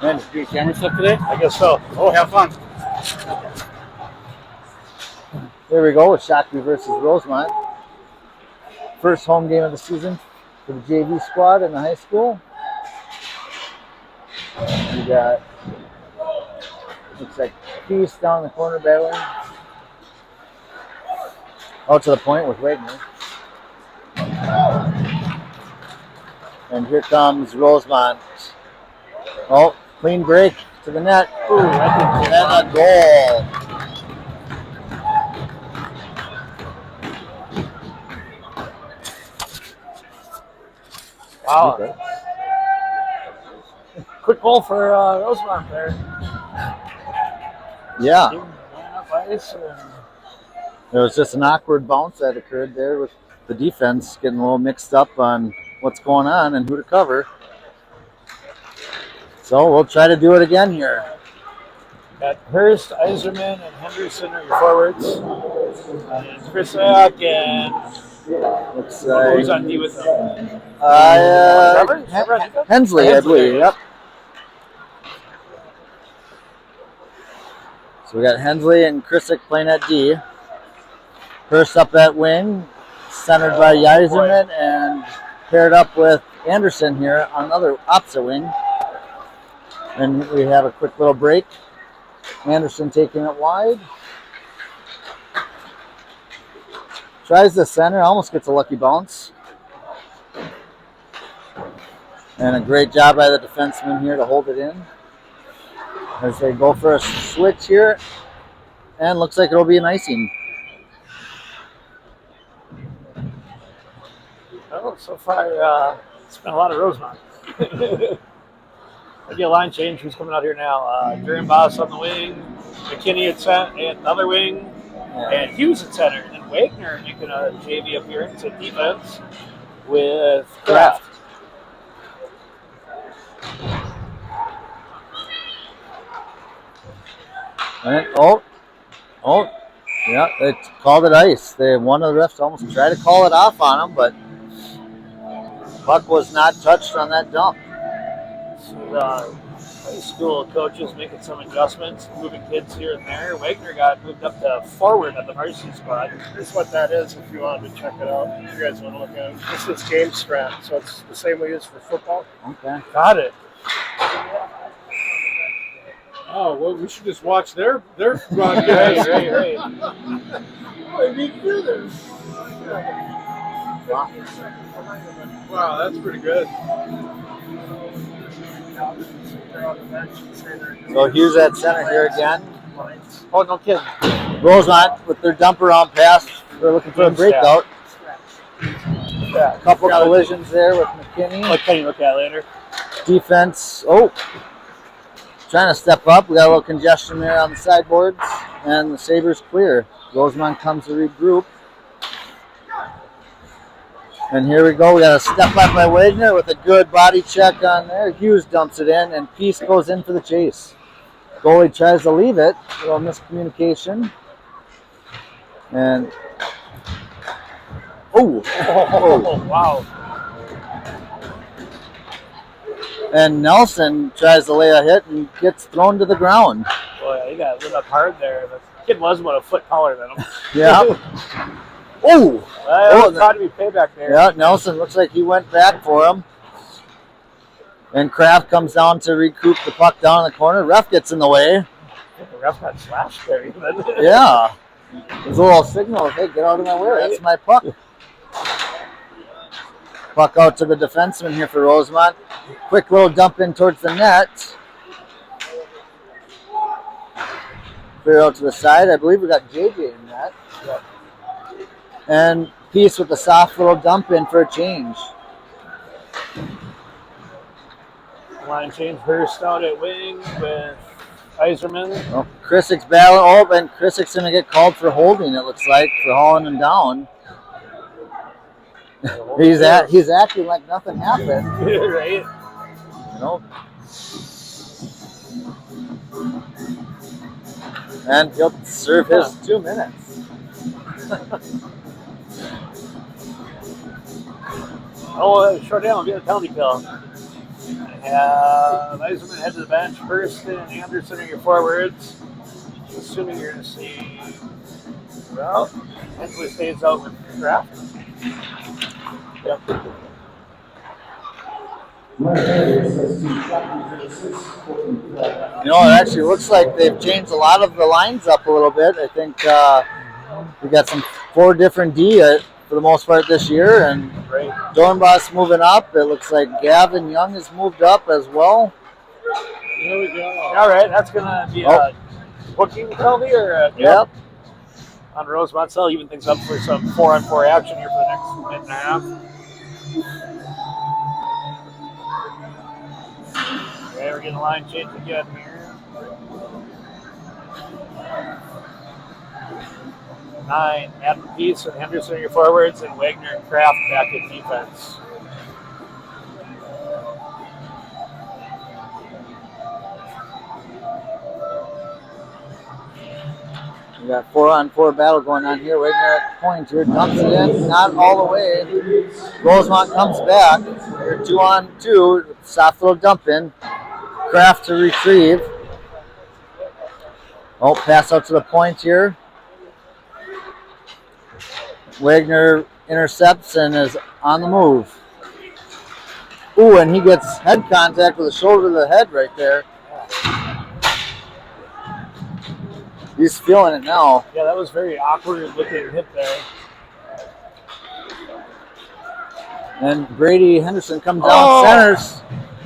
Man, is your camera stuff today? I guess so. Oh, have fun. There we go with Shakopee versus Rosemount. First home game of the season for the JV squad in the high school. We got, looks like Peace down in the corner battling. Out to the point with Wagner. And here comes Rosemount. Oh, clean break to the net. Ooh, and a goal. Wow. Okay. Quick goal for Rosemount there. Yeah. Ice. There was just an awkward bounce that occurred there with the defense getting a little mixed up on what's going on and who to cover. So we'll try to do it again here. Got Hurst, Iserman, and Henderson are your forwards. And Krisak and Looks like who's on D with them? Hensley, I believe. Yep. So we got Hensley and Krisak playing at D. Hurst up at wing, centered by Yzerman, and paired up with Anderson here on the other opposite wing. And we have a quick little break. Anderson taking it wide. Tries the center, almost gets a lucky bounce. And a great job by the defenseman here to hold it in. As they go for a switch here. And looks like it'll be an icing. Oh, so far, it's been a lot of Rosemount. Maybe a line change. Who's coming out here now? Dream Boss on the wing, McKinney at center, and another wing, and Hughes at center. And then Wagner making a JV appearance at defense with Kraft. And yeah, they called it ice. One of the refs almost tried to call it off on him, but puck was not touched on that dump. So high school coaches making some adjustments, moving kids here and there. Wagner got moved up to forward on the varsity squad. This is what that is if you wanted to check it out. If you guys want to look at it. This is game strat, so it's the same we use for football. Okay. Got it. Oh, well, we should just watch their broadcast. Right. I need to do this. Wow, that's pretty good. So Hughes at center here again. Oh, no kidding. Rosemount with their dump around pass. They're looking for a breakout. A couple collisions there with McKinney. What can you look at later? Defense. Trying to step up. We got a little congestion there on the sideboards. And the Sabres clear. Rosemount comes to regroup. And here we go. We got a step up by Wagner with a good body check on there. Hughes dumps it in, and Peace goes in for the chase. Goalie tries to leave it. A little miscommunication. And Wow. And Nelson tries to lay a hit and gets thrown to the ground. Boy, he got lit up hard there. The kid was about a foot taller than him. Yeah. That thought to be payback there. Yeah, Nelson looks like he went back for him. And Kraft comes down to recoup the puck down in the corner. Ref gets in the way. The ref got slashed there even. Yeah. There's a little signal. Hey, get out of my way. That's my puck. Puck out to the defenseman here for Rosemount. Quick little dump in towards the net. Clear out to the side. I believe we got JJ in that. Yep. And Peace with a soft little dump in for a change. Line change. Hurst out at wing with Iserman. Well, Krisik's battling. And Krisik's going to get called for holding, it looks like, for hauling him down. He's acting like nothing happened. Right. Nope. And he'll serve his 2 minutes. Oh, short down will be a penalty kill. Eiserman head to the bench. Hurst and Anderson are your forwards. Assuming you're going to see. Well, Hensley stays out with Kraft. Yep. You know, it actually looks like they've changed a lot of the lines up a little bit. I think we got 4 different D for the most part this year, and Dornbos moving up. It looks like Gavin Young has moved up as well. There we go. All right, that's going to be a booking penalty or Yep. On Rosemount. So even things up for some 4-on-4 action here for the next minute and a half. Okay, we're getting a line change again here. 9, Adam Peace and Henderson are your forwards, and Wagner and Kraft back in defense. We got 4-on-4 battle going on here. Wagner at the point here, dumps it in, not all the way. Rosemount comes back. We're 2-on-2, soft little dump in. Kraft to retrieve. Oh, pass out to the point here. Wagner intercepts and is on the move. Ooh, and he gets head contact with the shoulder to the head right there. He's feeling it now. Yeah, that was very awkward looking hit there. And Brady Henderson comes down, centers,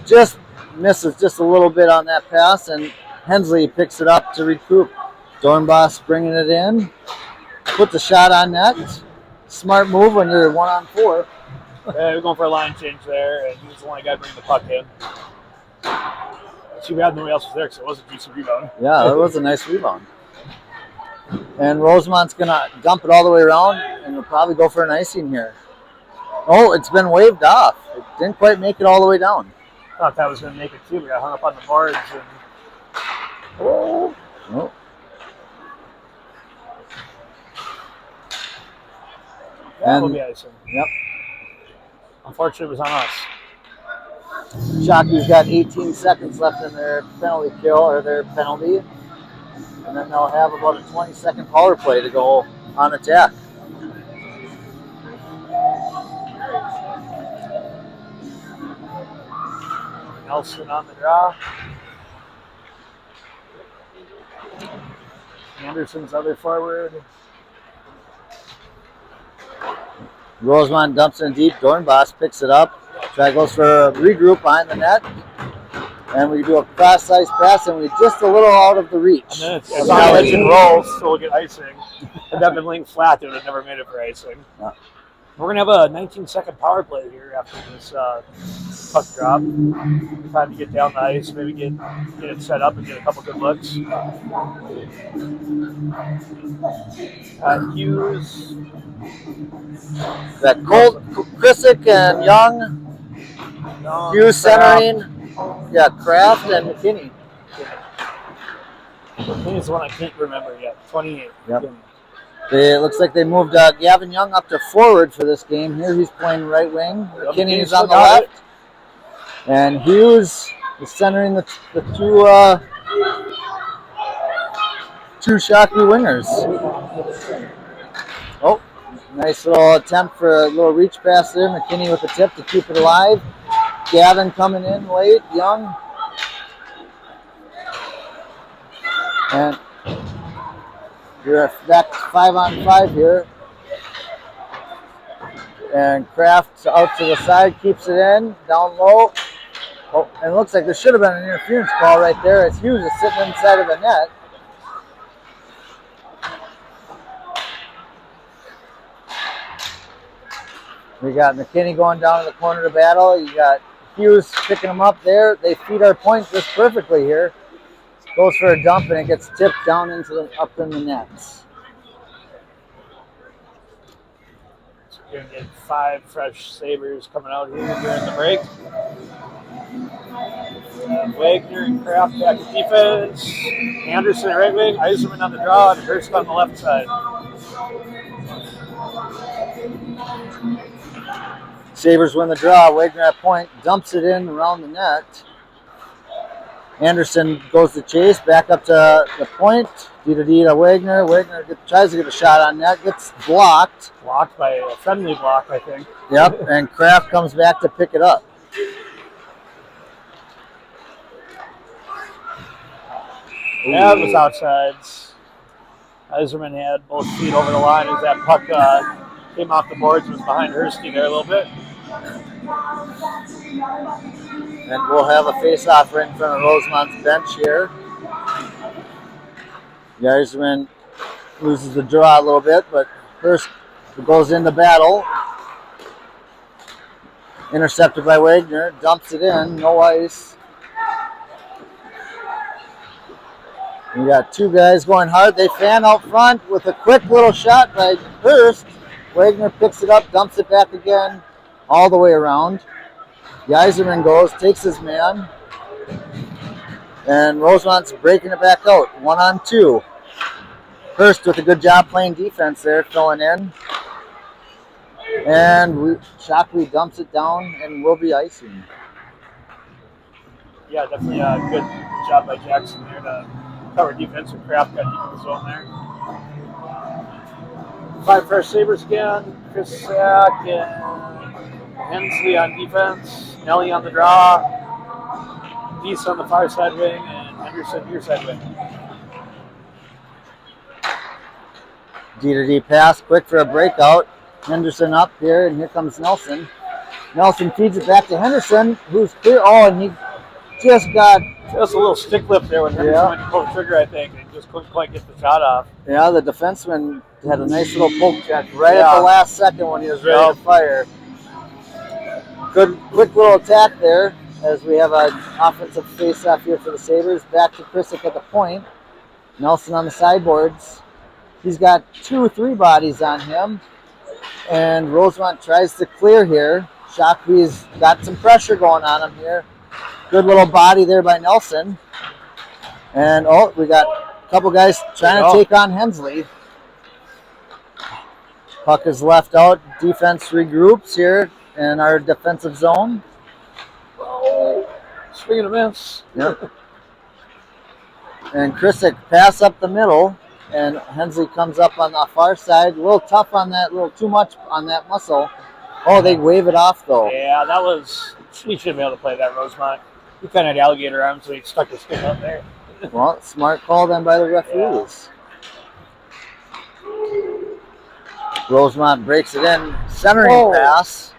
just misses just a little bit on that pass, and Hensley picks it up to recoup. Dornbos bringing it in, put the shot on net. Smart move when you're 1-on-4. Yeah, we're going for a line change there, and he was the only guy bringing the puck in. Too bad nobody else was there because it was a decent rebound. Yeah, that was a nice rebound. And Rosemount's going to dump it all the way around, and we'll probably go for an icing here. Oh, it's been waved off. It didn't quite make it all the way down. I thought that was going to make it too. We got hung up on the boards. And... Oh. That will be icing. Yep. Unfortunately, it was on us. Shockey's got 18 seconds left in their penalty kill, or their penalty. And then they'll have about a 20-second power play to go on attack. Nelson on the draw. Anderson's other forward. Rosemount dumps in deep. Dornbos picks it up. Try goes for a regroup behind the net. And we do a cross-ice pass, and we just a little out of the reach. And then it's on edge and roll, so we'll get icing. Had that been laying flat, they would have never made it for icing. Yeah. We're going to have a 19-second power play here after this puck drop. Time to get down the ice, maybe get it set up and get a couple good looks. Hughes. Got Colt, Krisick, and Young. Hughes centering. Yeah, Kraft and McKinney. McKinney's the one I can't remember yet. 28. Yep. It looks like they moved Gavin Young up to forward for this game. Here he's playing right wing. McKinney's on the left. And Hughes is centering the two Shakopee wingers. Oh, nice little attempt for a little reach pass there. McKinney with the tip to keep it alive. Gavin coming in late, Young. And we're back 5-on-5 here. And Kraft out to the side, keeps it in, down low. Oh, and it looks like there should have been an interference call right there as Hughes is sitting inside of the net. We got McKinney going down to the corner to battle. You got Hughes picking them up there. They feed our point just perfectly here. Goes for a dump and it gets tipped down into up in the nets. So we're going to get 5 fresh Sabres coming out here during the break. Wagner and Kraft back in defense. Anderson at right wing, Eiserman on the draw, and Hurst on the left side. Sabres win the draw. Wagner at point, dumps it in around the net. Anderson goes to chase, back up to the point. D to Wagner. Wagner tries to get a shot on net, gets blocked. Blocked by a friendly block, I think. Yep, and Kraft comes back to pick it up. Yeah, it was outsides. Eiserman had both feet over the line as that puck came off the boards and was behind Hursty there a little bit. And we'll have a face-off right in front of Rosemont's bench here. Eiserman loses the draw a little bit, but Hurst goes into battle. Intercepted by Wagner, dumps it in, no ice. We got two guys going hard. They fan out front with a quick little shot by Hurst. Wagner picks it up, dumps it back again, all the way around. Eiserman goes, takes his man, and Rosemont's breaking it back out, 1-on-2. Hurst with a good job playing defense there, filling in. And Shakopee dumps it down and will be icing. Yeah, definitely a good job by Jackson there to cover defense, and Kraft got deep in the zone there. 5 fresh Sabres again. Chris Sack and Hensley on defense. Nelly on the draw. Deese on the far side wing, and Henderson near side wing. D pass, quick for a breakout. Henderson up here, and here comes Nelson. Nelson feeds it back to Henderson, who's clear. Oh, and he just got... Just a little stick lift there when Henderson went to pull the trigger, I think, and just couldn't quite get the shot off. Yeah, the defenseman had a nice little poke check right at the last second when he was ready to fire. Good, quick little attack there as we have an offensive face-off here for the Sabres. Back to Krissick at the point. Nelson on the sideboards. He's got 2-3 bodies on him. And Rosemount tries to clear here. Shakopee's got some pressure going on him here. Good little body there by Nelson. And, oh, we got a couple guys trying to take on Hensley. Puck is left out. Defense regroups here in our defensive zone. Oh, swing and a miss. Yep. And Krissick pass up the middle. And Hensley comes up on the far side. A little tough on that, a little too much on that muscle. Oh, they wave it off, though. Yeah, that was... He should be able to play that, Rosemont. He kind of had alligator arms, so he stuck his stick up there. Well, smart call then by the referees. Yeah. Rosemont breaks it in. Centering pass.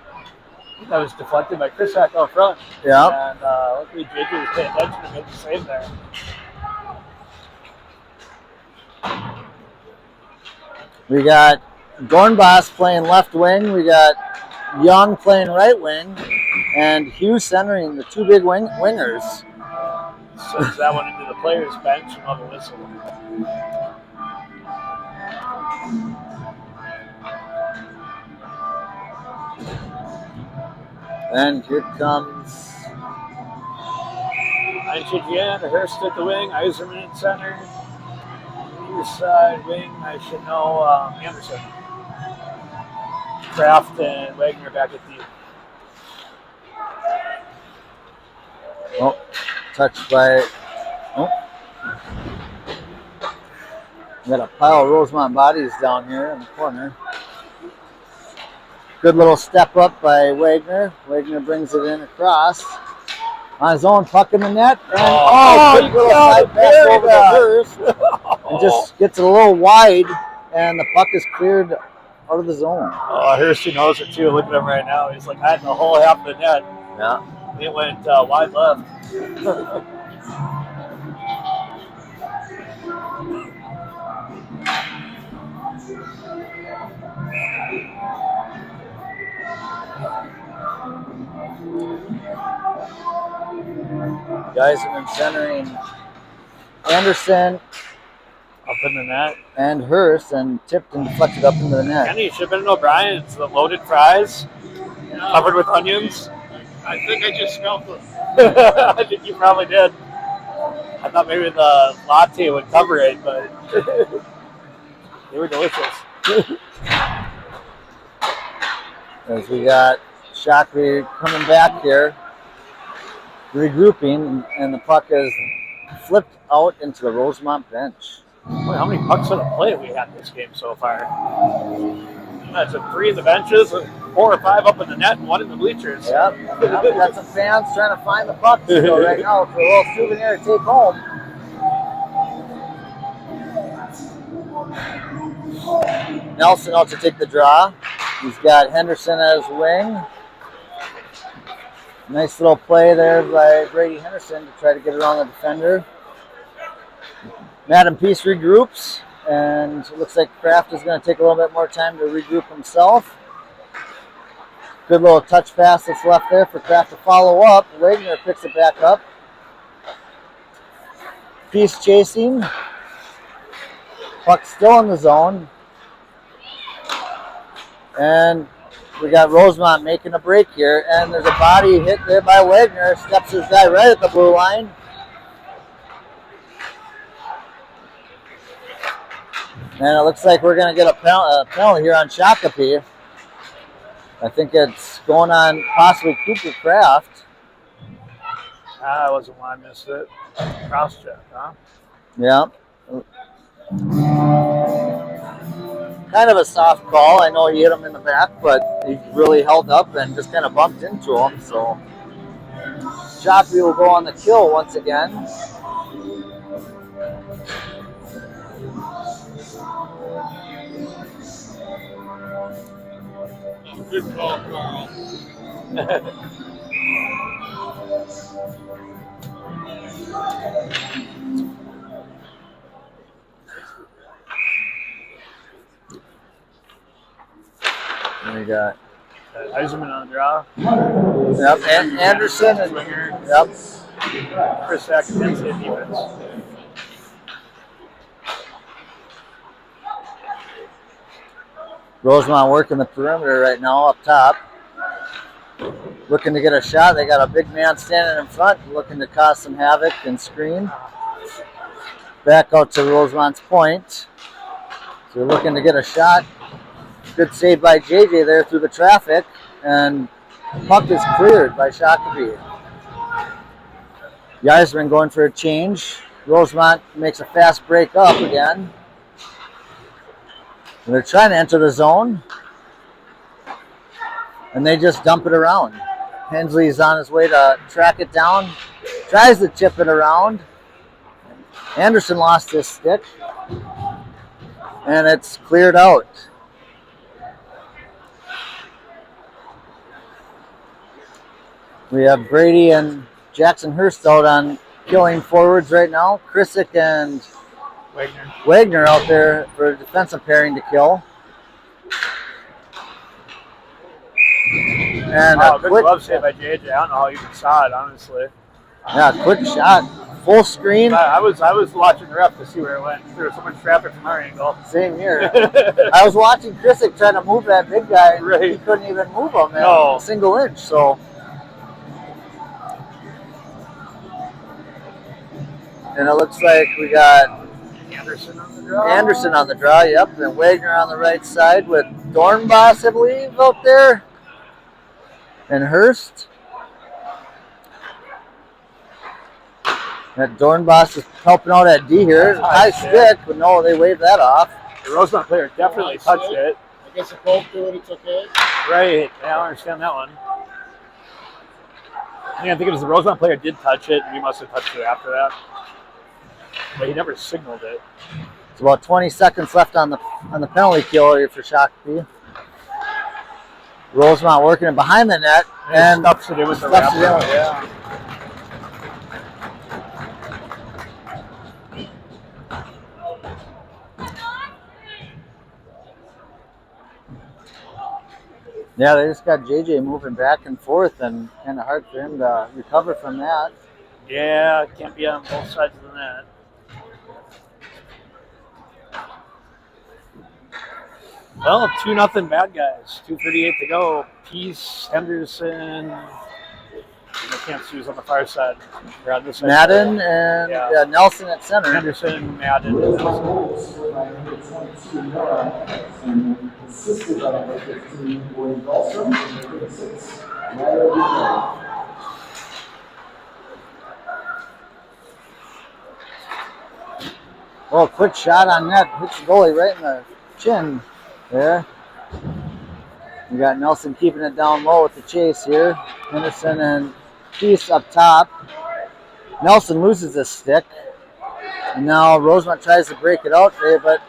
That was deflected by Chris Hack out front. Yeah. And luckily JJ was paying attention and made the save there. We got Dornbos playing left wing. We got Young playing right wing. And Hughes centering the two big wingers. Sends that one into the players' bench and on the whistle. And here comes Einchigian, Hurst at the wing, Eiserman at center. Near side wing, I should know, Anderson. Kraft and Wagner back at the... Oh, touched by... Oh. We got a pile of Rosemont bodies down here in the corner. Good little step up by Wagner. Wagner brings it in across. On his own, puck in the net. And quick little side pass over the Hurst. And just gets it a little wide, and the puck is cleared out of the zone. Oh, Hursty knows it too. Look at him right now. He's like hiding the whole half of the net. Yeah. It went wide left. Guys have been centering Anderson Up in the net. and Hurst and tipped and deflected up into the net. Kenny should have been an O'Brien's. The loaded fries covered with onions. I think I just smelled them. I think you probably did. I thought maybe the latte would cover it, but they were delicious. As we got Shakopee coming back here, regrouping, and the puck is flipped out into the Rosemount bench. Boy, how many pucks on the play have we had this game so far? That's a 3 in the benches, 4 or 5 up in the net, and 1 in the bleachers. Yep. We got some fans trying to find the puck still right now for a little souvenir to take home. Nelson out to take the draw. He's got Henderson as wing. Nice little play there by Brady Henderson to try to get around the defender. Madam Peace regroups, and it looks like Kraft is going to take a little bit more time to regroup himself. Good little touch pass that's left there for Kraft to follow up. Wagner picks it back up. Peace chasing. Puck still in the zone. And we got Rosemount making a break here, and there's a body hit there by Wagner. Steps his guy right at the blue line. And it looks like we're going to get a penalty here on Shakopee. I think it's going on possibly Cooper Kraft. That wasn't why I missed it. Cross check, huh? Yeah. Kind of a soft call. I know he hit him in the back, but he really held up and just kind of bumped into him. So Shakopee will go on the kill once again. Good call, Carl. We got Eiserman on the draw. yep, and Anderson and yep. Chris Sackett defense. Rosemount working the perimeter right now up top. Looking to get a shot. They got a big man standing in front, looking to cause some havoc and screen. Back out to Rosemount's point. So looking to get a shot. Good save by JJ there through the traffic. And puck is cleared by Shakopee. Yeisman going for a change. Rosemount makes a fast break up again. And they're trying to enter the zone. And they just dump it around. Hensley's on his way to track it down. Tries to chip it around. Anderson lost his stick. And it's cleared out. We have Brady and Jackson Hurst out on killing forwards right now. Krissick and Wagner out there for a defensive pairing to kill. And a good quick glove save by JJ. I don't know how you even saw it, honestly. Yeah, quick shot. Full screen. I was watching the ref to see where it went. There was so much traffic from our angle. Same here. I was watching Krissick trying to move that big guy. And right. He couldn't even move him No. a single inch. So. And it looks like we got Anderson on the draw. Anderson on the draw, yep. And Wagner on the right side with Dornbos, I believe, out there. And Hurst. That Dornbos is helping out at D here. High stick, but no, they waved that off. The Rosemount player definitely touched it. I guess if both do it, it's okay. Right. Yeah, I don't understand that one. I think it was the Rosemount player did touch it, and he must have touched it after that. But he never signaled it. It's about 20 seconds left on the penalty kill here for Shakopee. Rosemount working it behind the net and stuffs it in with the stuffs it in. wrapper. Yeah. Yeah, they just got JJ moving back and forth, and kind of hard for him to recover from that. Yeah, can't be on both sides of the net. Well, 2-0 bad guys. 2:38 to go. Peace, Henderson, I can't see who's on the far side. They're on this side. Madden and Yeah. Nelson at center. Henderson, Madden, and Nelson. Oh, quick shot on net. Hits the goalie right in the chin there. We got Nelson keeping it down low with the chase here. Henderson and Peace up top. Nelson loses his stick. And now Rosemount tries to break it out there, but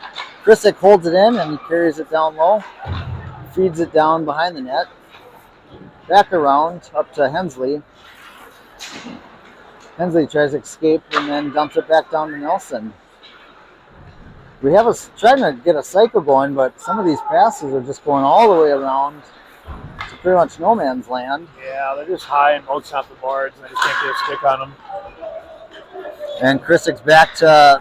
Chrisick holds it in and he carries it down low. Feeds it down behind the net. Back around up to Hensley. Hensley tries to escape and then dumps it back down to Nelson. We have trying to get a cycle going, but some of these passes are just going all the way around to pretty much no man's land. Yeah, they're just high and boats off the boards, and they just can't get a stick on them. And Chrisick's back to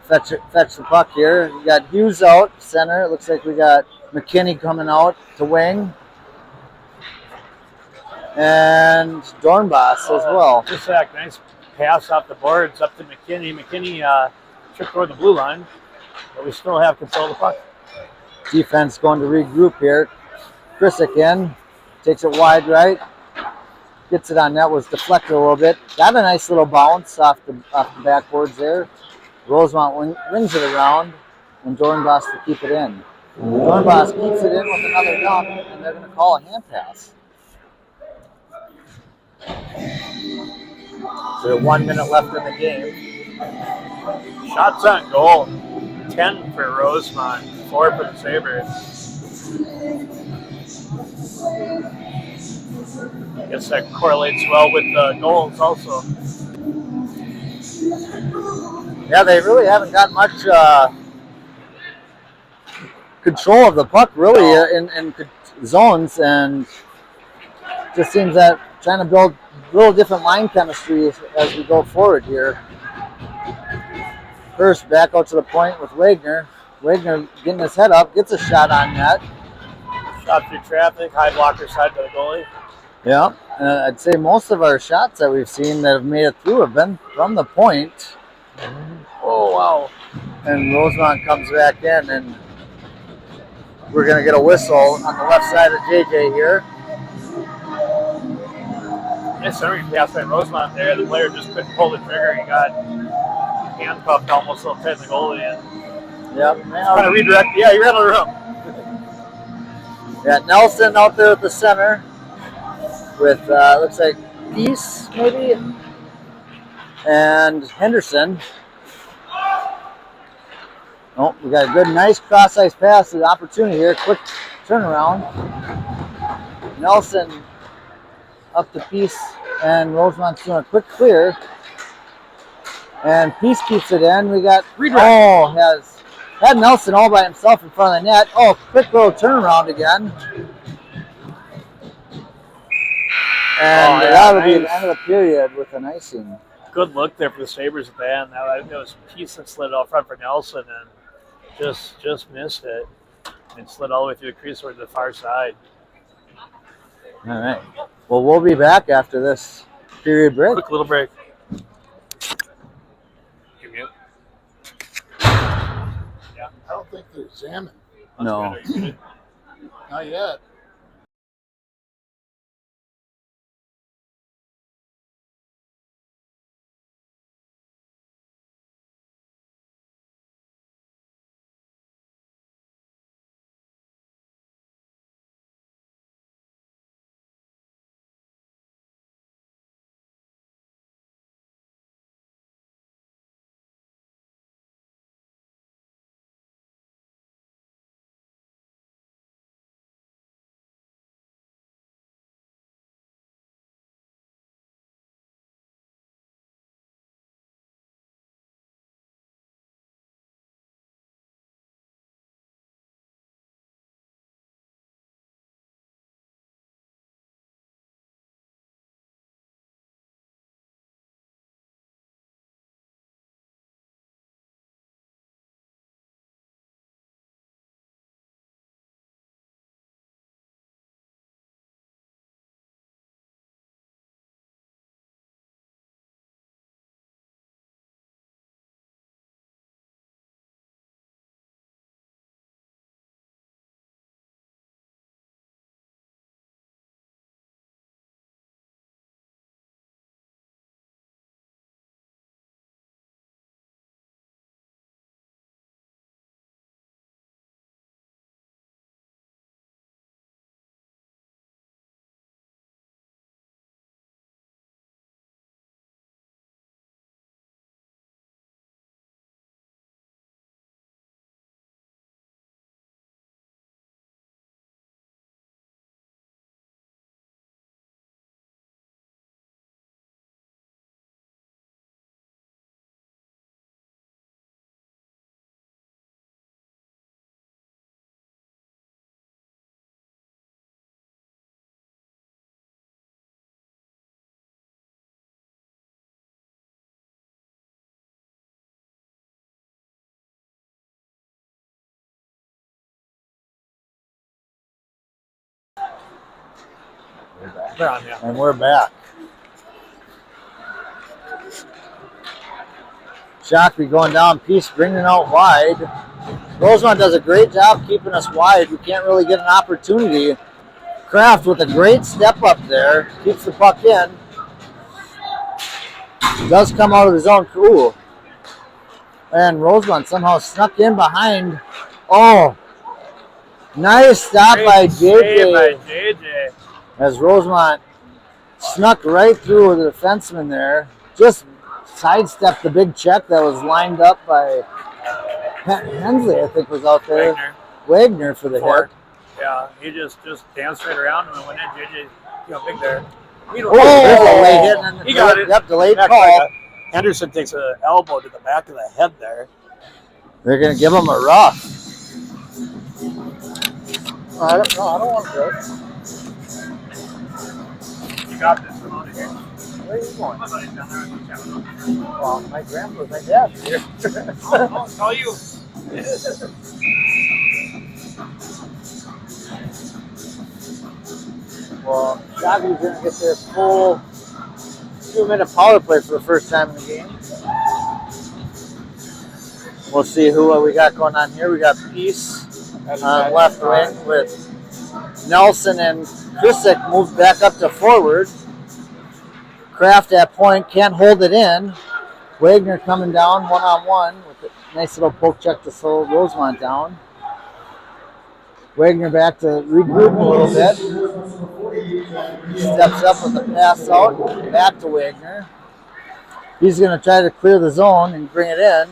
fetch the puck here. We got Hughes out center. It looks like we got McKinney coming out to wing. And Dornbos as well. Just that nice pass off the boards up to McKinney. McKinney tripped toward the blue line, but we still have control of the puck. Defense going to regroup here. Chrisick in, takes it wide right, gets it on net, was deflected a little bit. Got a nice little bounce off the backboards there. Rosemount rings it around, and Dornbos to keep it in. Dornbos keeps it in with another dump, and they're going to call a hand pass. So 1 minute left in the game. Shots on goal. 10 for Rosemount, 4 for the Sabres. I guess that correlates well with the goals also. Yeah, they really haven't got much control of the puck, really, in zones, and just seems that trying to build a little different line chemistry as we go forward here. First, back out to the point with Wagner. Wagner getting his head up, gets a shot on net. Shot through traffic, high blocker side to the goalie. Yeah, I'd say most of our shots that we've seen that have made it through have been from the point. Oh, wow. And Rosemount comes back in, and we're going to get a whistle on the left side of JJ here. Nice centering pass by Rosemount there. The player just couldn't pull the trigger. He got handcuffed almost a little tight in the goalie. And Yep. trying to redirect. Yeah, he ran out of the room. Got Nelson out there at the center with, looks like Peace, maybe, and Henderson. Oh, we got a good, nice cross-ice pass. The opportunity here. Quick turnaround. Nelson up to Peace, and Rosemont's doing a quick clear. And Peace keeps it in. We got, had Nelson all by himself in front of the net. Oh, quick little turnaround again. And that'll be the end of the period with an icing. Good look there for the Sabres at the end. That was Peace that slid out front for Nelson and just missed it. And slid all the way through the crease toward the far side. All right. Well, we'll be back after this period break. Quick little break. I don't think they're examining. No. Not yet. They're on, yeah. And we're back. Shakopee going down, Peace bringing out wide. Rosemount does a great job keeping us wide. We can't really get an opportunity. Kraft with a great step up there, keeps the puck in. Does come out of his own. Ooh. And Rosemount somehow snuck in behind. Oh, nice stop by JJ. As Rosemount snuck right through the defenseman there. Just sidestepped the big check that was lined up by Hensley, I think, was out there. Wagner for the hit. Yeah, he just danced right around and went in. JJ, big there. There's a late hit. And he got it. Yep, delayed call. Henderson takes an elbow to the back of the head there. They're going to give him a rough. I don't want to do it. You got this from out of here. Where are you going? I thought he was down there with the camera. Well, my grandpa's my dad's here. I'll tell you. Well, Shakopee's going to get their full 2-minute power play for the first time in the game. We'll see what we got going on here. We got Peace on left wing with Nelson and Krissick moved back up to forward. Kraft at point, can't hold it in. Wagner coming down one-on-one with a nice little poke check to slow Rosemount down. Wagner back to regroup a little bit. Steps up with the pass out, back to Wagner. He's going to try to clear the zone and bring it in.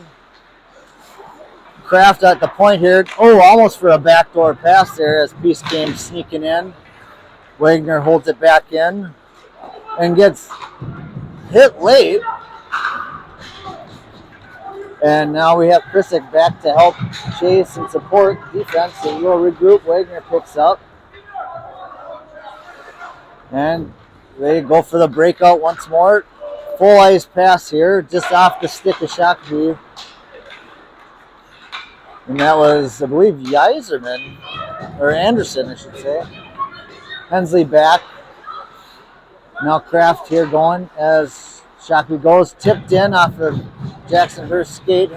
Kraft at the point here. Oh, almost for a backdoor pass there as Peace came sneaking in. Wagner holds it back in and gets hit late. And now we have Krissick back to help chase and support defense. So we'll regroup. Wagner picks up. And they go for the breakout once more. Full ice pass here, just off the stick of Shakopee. And that was, I believe, Yzerman, or Anderson, I should say. Hensley back. Now Kraft here going as Shakopee goes. Tipped in off of Jackson Hurst skate.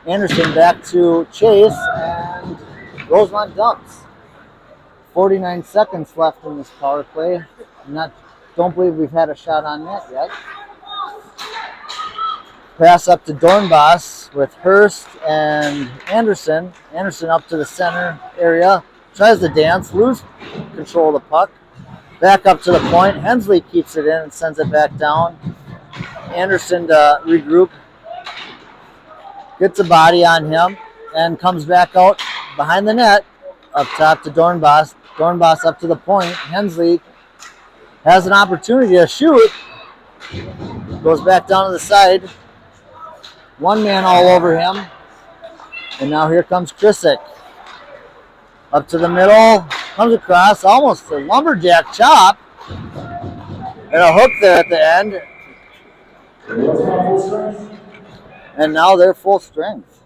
Anderson back to chase, and Rosemount dumps. 49 seconds left in this power play. Don't believe we've had a shot on net yet. Pass up to Dornbos with Hurst and Anderson. Anderson up to the center area. Tries to dance, lose control of the puck. Back up to the point. Hensley keeps it in and sends it back down. Anderson to regroup. Gets a body on him and comes back out behind the net. Up top to Dornbos. Dornbos up to the point. Hensley has an opportunity to shoot. Goes back down to the side. One man all over him. And now here comes Krissick. Up to the middle. Comes across. Almost a lumberjack chop. And a hook there at the end. And now they're full strength.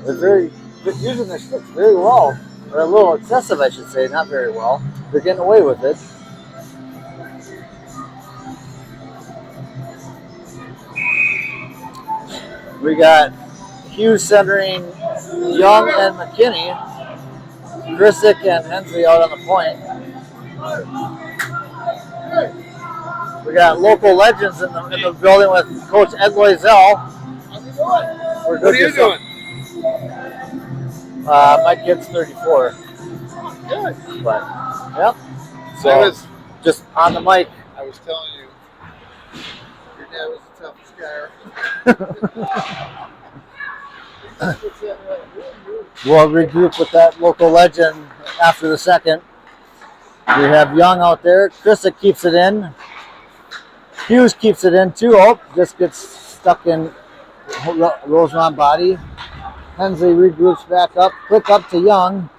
They're using their sticks very well. Or a little excessive, I should say. Not very well. They're getting away with it. We got Hughes centering Young and McKinney. Krissick and Hensley out on the point. We got local legends in the building with Coach Ed Loisel. What are you doing? My kid's 34. Good. But, yep. So, I was just on the mic. I was telling you, your dad was the toughest guy. We'll regroup with that local legend after the second. We have Young out there. Krissick keeps it in. Hughes keeps it in too. Oh, just gets stuck in Rosemount body. Hensley regroups back up. Quick up to Young.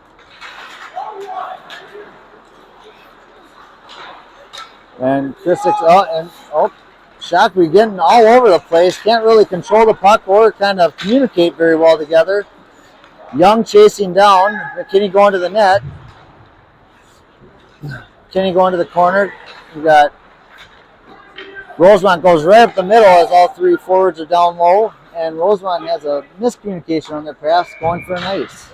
And Krissick's Shakopee getting all over the place. Can't really control the puck or kind of communicate very well together. Young chasing down. McKinney going to the net. McKinney going to the corner. We got Rosemount goes right up the middle as all three forwards are down low, and Rosemount has a miscommunication on their pass, going for an ice.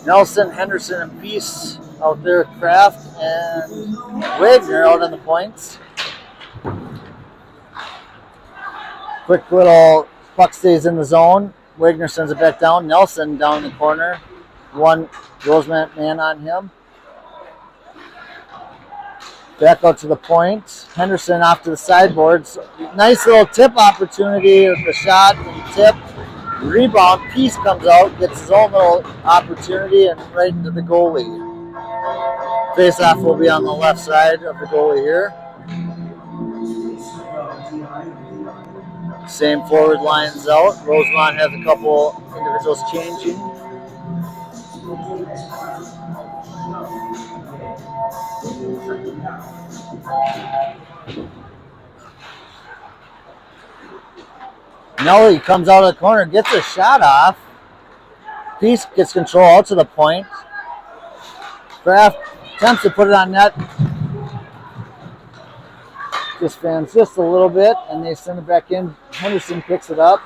Nelson, Henderson, and Peace out there, Kraft and Wagner out on the points. Quick little puck stays in the zone. Wagner sends it back down. Nelson down in the corner. One Rosemount man on him. Back out to the point. Henderson off to the sideboards. Nice little tip opportunity with the shot and tip. Rebound. Peace comes out, gets his own little opportunity, and right into the goalie. Face-off will be on the left side of the goalie here. Same forward lines out. Rosemount has a couple individuals changing. Nelly comes out of the corner, gets a shot off. Peace gets control out to the point. Kraft attempts to put it on net. Just fans just a little bit, and they send it back in. Henderson picks it up.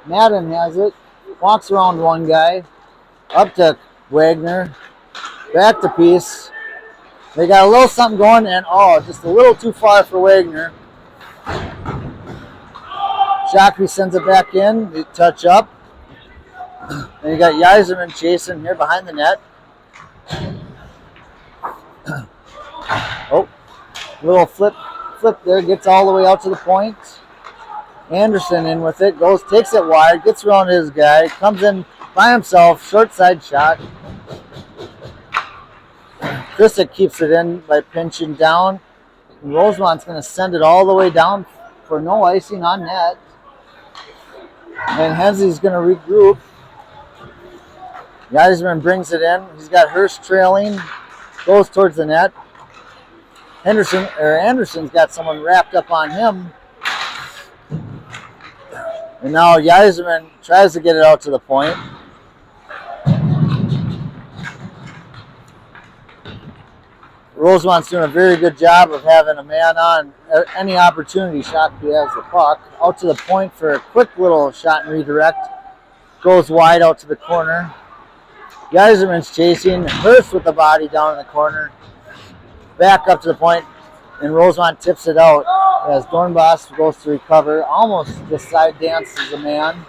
Madden has it. Walks around one guy. Up to Wagner. Back to Peace. They got a little something going, and just a little too far for Wagner. Shakopee sends it back in. They touch up. And you got Yzerman chasing here behind the net. Little flip there, gets all the way out to the point. Anderson in with it, takes it wide, gets around his guy, comes in by himself, short side shot. Kristick keeps it in by pinching down. Rosemount's going to send it all the way down for no icing on net. And Hensley's going to regroup. Yzerman brings it in. He's got Hurst trailing, goes towards the net. Anderson's got someone wrapped up on him. And now Yzerman tries to get it out to the point. Rosemount's doing a very good job of having a man on any opportunity Shakopee has the puck. Out to the point for a quick little shot and redirect. Goes wide out to the corner. Yzerman's chasing. Hurst with the body down in the corner. Back up to the point, and Rosemount tips it out as Dornbos goes to recover. Almost just side dances a man.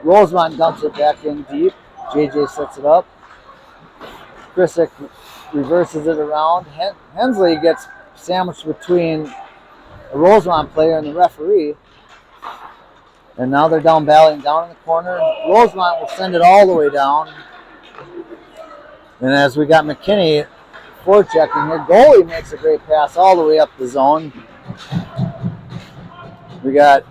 Rosemount dumps it back in deep. JJ sets it up. Kristick reverses it around. Hensley gets sandwiched between a Rosemount player and the referee. And now they're down battling down in the corner. Rosemount will send it all the way down. And as we got McKinney forechecking here, goalie makes a great pass all the way up the zone. We got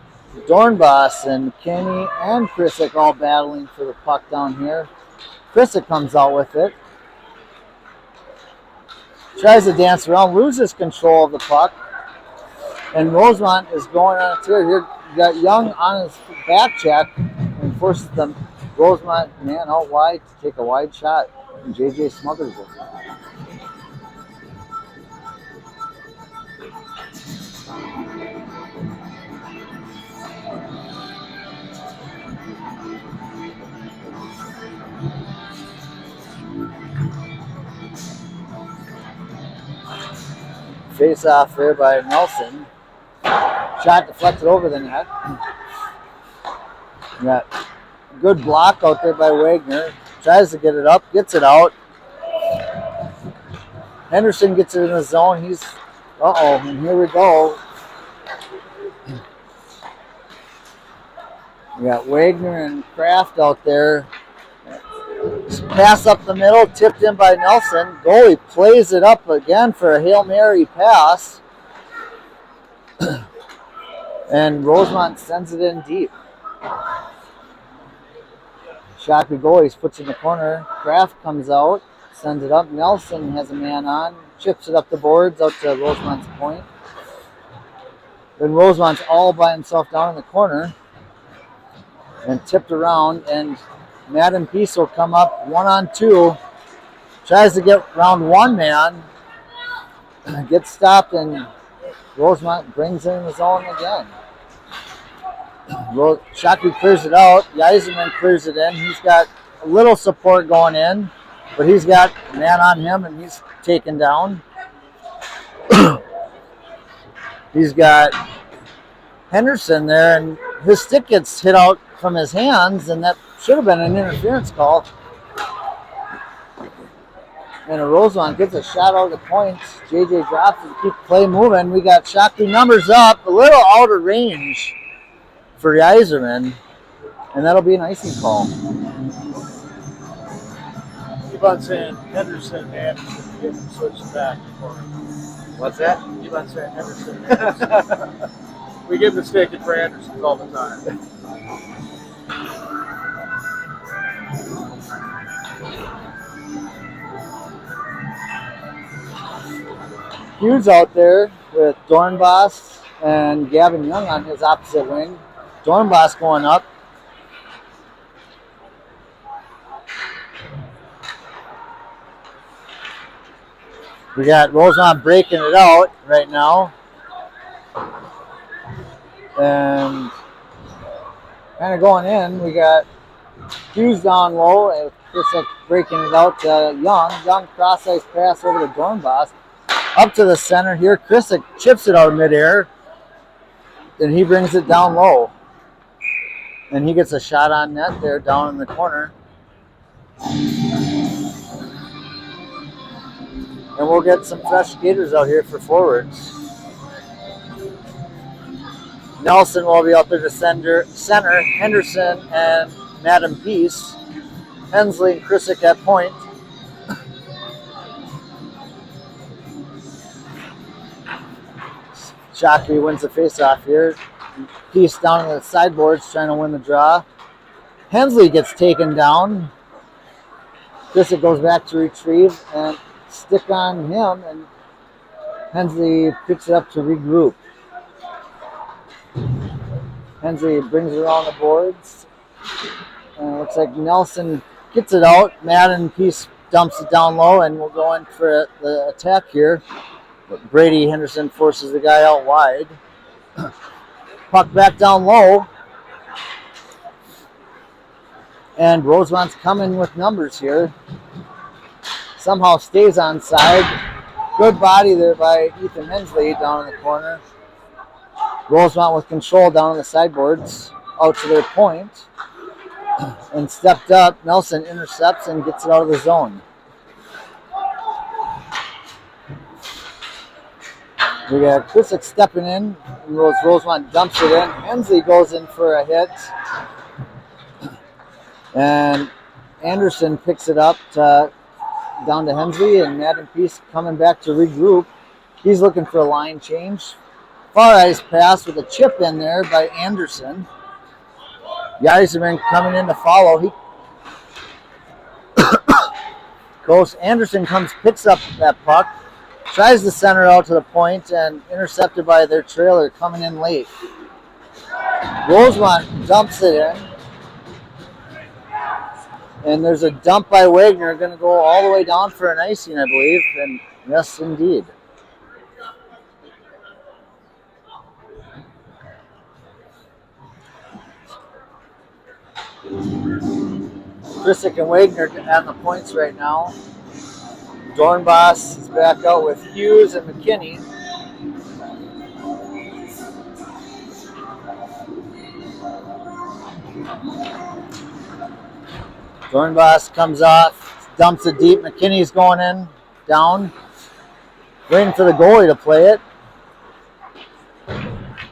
Dornbos and McKinney and Kristick all battling for the puck down here. Kristick comes out with it. Tries to dance around, loses control of the puck. And Rosemount is going on a tear here. You got Young on his back check and forces the Rosemount man out wide to take a wide shot. And JJ smothers it. Face off there by Nelson. Shot deflected over the net. Got good block out there by Wagner. Tries to get it up, gets it out. Henderson gets it in the zone. He's, and here we go. We got Wagner and Kraft out there. Pass up the middle, tipped in by Nelson. Goalie plays it up again for a Hail Mary pass. And Rosemount sends it in deep. Shakopee goalies puts it in the corner. Kraft comes out, sends it up. Nelson has a man on, chips it up the boards out to Rosemont's point. Then Rosemont's all by himself down in the corner and tipped around, and Madden Peace will come up 1-on-2. Tries to get around one man, gets stopped, and Rosemount brings it in the zone again. Shakopee clears it out. Yzerman clears it in. He's got a little support going in, but he's got a man on him, and he's taken down. He's got Henderson there, and his stick gets hit out from his hands, and that should have been an interference call. And Rosemount gets a shot out of the points. JJ drops it to keep play moving. We got Shakopee numbers up, a little out of range for Yzerman, and that'll be an icing call. Keep on saying Henderson and Anderson. You can switch back for him. What's that? Keep on saying Henderson and Anderson. We get mistaken for Andersons all the time. Hughes out there with Dornbos and Gavin Young on his opposite wing. Dornbos going up. We got Rosemount breaking it out right now. And kind of going in, we got Hughes down low, and Chris breaking it out to Young. Young cross-ice pass over to Dornbos. Up to the center here, Chrisick chips it out of midair. Then he brings it down low. And he gets a shot on net there down in the corner. And we'll get some fresh skaters out here for forwards. Nelson will be out there to center. Henderson and Madam Peace. Hensley and Chrisick at point. Shakopee wins the face-off here. Peace down on the sideboards trying to win the draw. Hensley gets taken down. Chrisick goes back to retrieve and stick on him, and Hensley picks it up to regroup. Hensley brings it around the boards. And it looks like Nelson gets it out. Madden Peace dumps it down low, and we'll go in for the attack here. But Brady Henderson forces the guy out wide. Puck back down low. And Rosemont's coming with numbers here. Somehow stays onside. Good body there by Ethan Hensley down in the corner. Rosemount with control down on the sideboards. Out to their point. And stepped up. Nelson intercepts and gets it out of the zone. We got Chrisick stepping in, and Rosemount dumps it in. Hensley goes in for a hit. And Anderson picks it up down to Hensley, and Madden Peace coming back to regroup. He's looking for a line change. Far ice pass with a chip in there by Anderson. Yzerman coming in to follow. Anderson picks up that puck. Tries to center out to the point, and intercepted by their trailer coming in late. Rosemount dumps it in. And there's a dump by Wagner, going to go all the way down for an icing, I believe. And yes, indeed. Chrisick and Wagner on the points right now. Dornbos is back out with Hughes and McKinney. Dornbos comes off, dumps it deep. McKinney's going in, down. Waiting for the goalie to play it.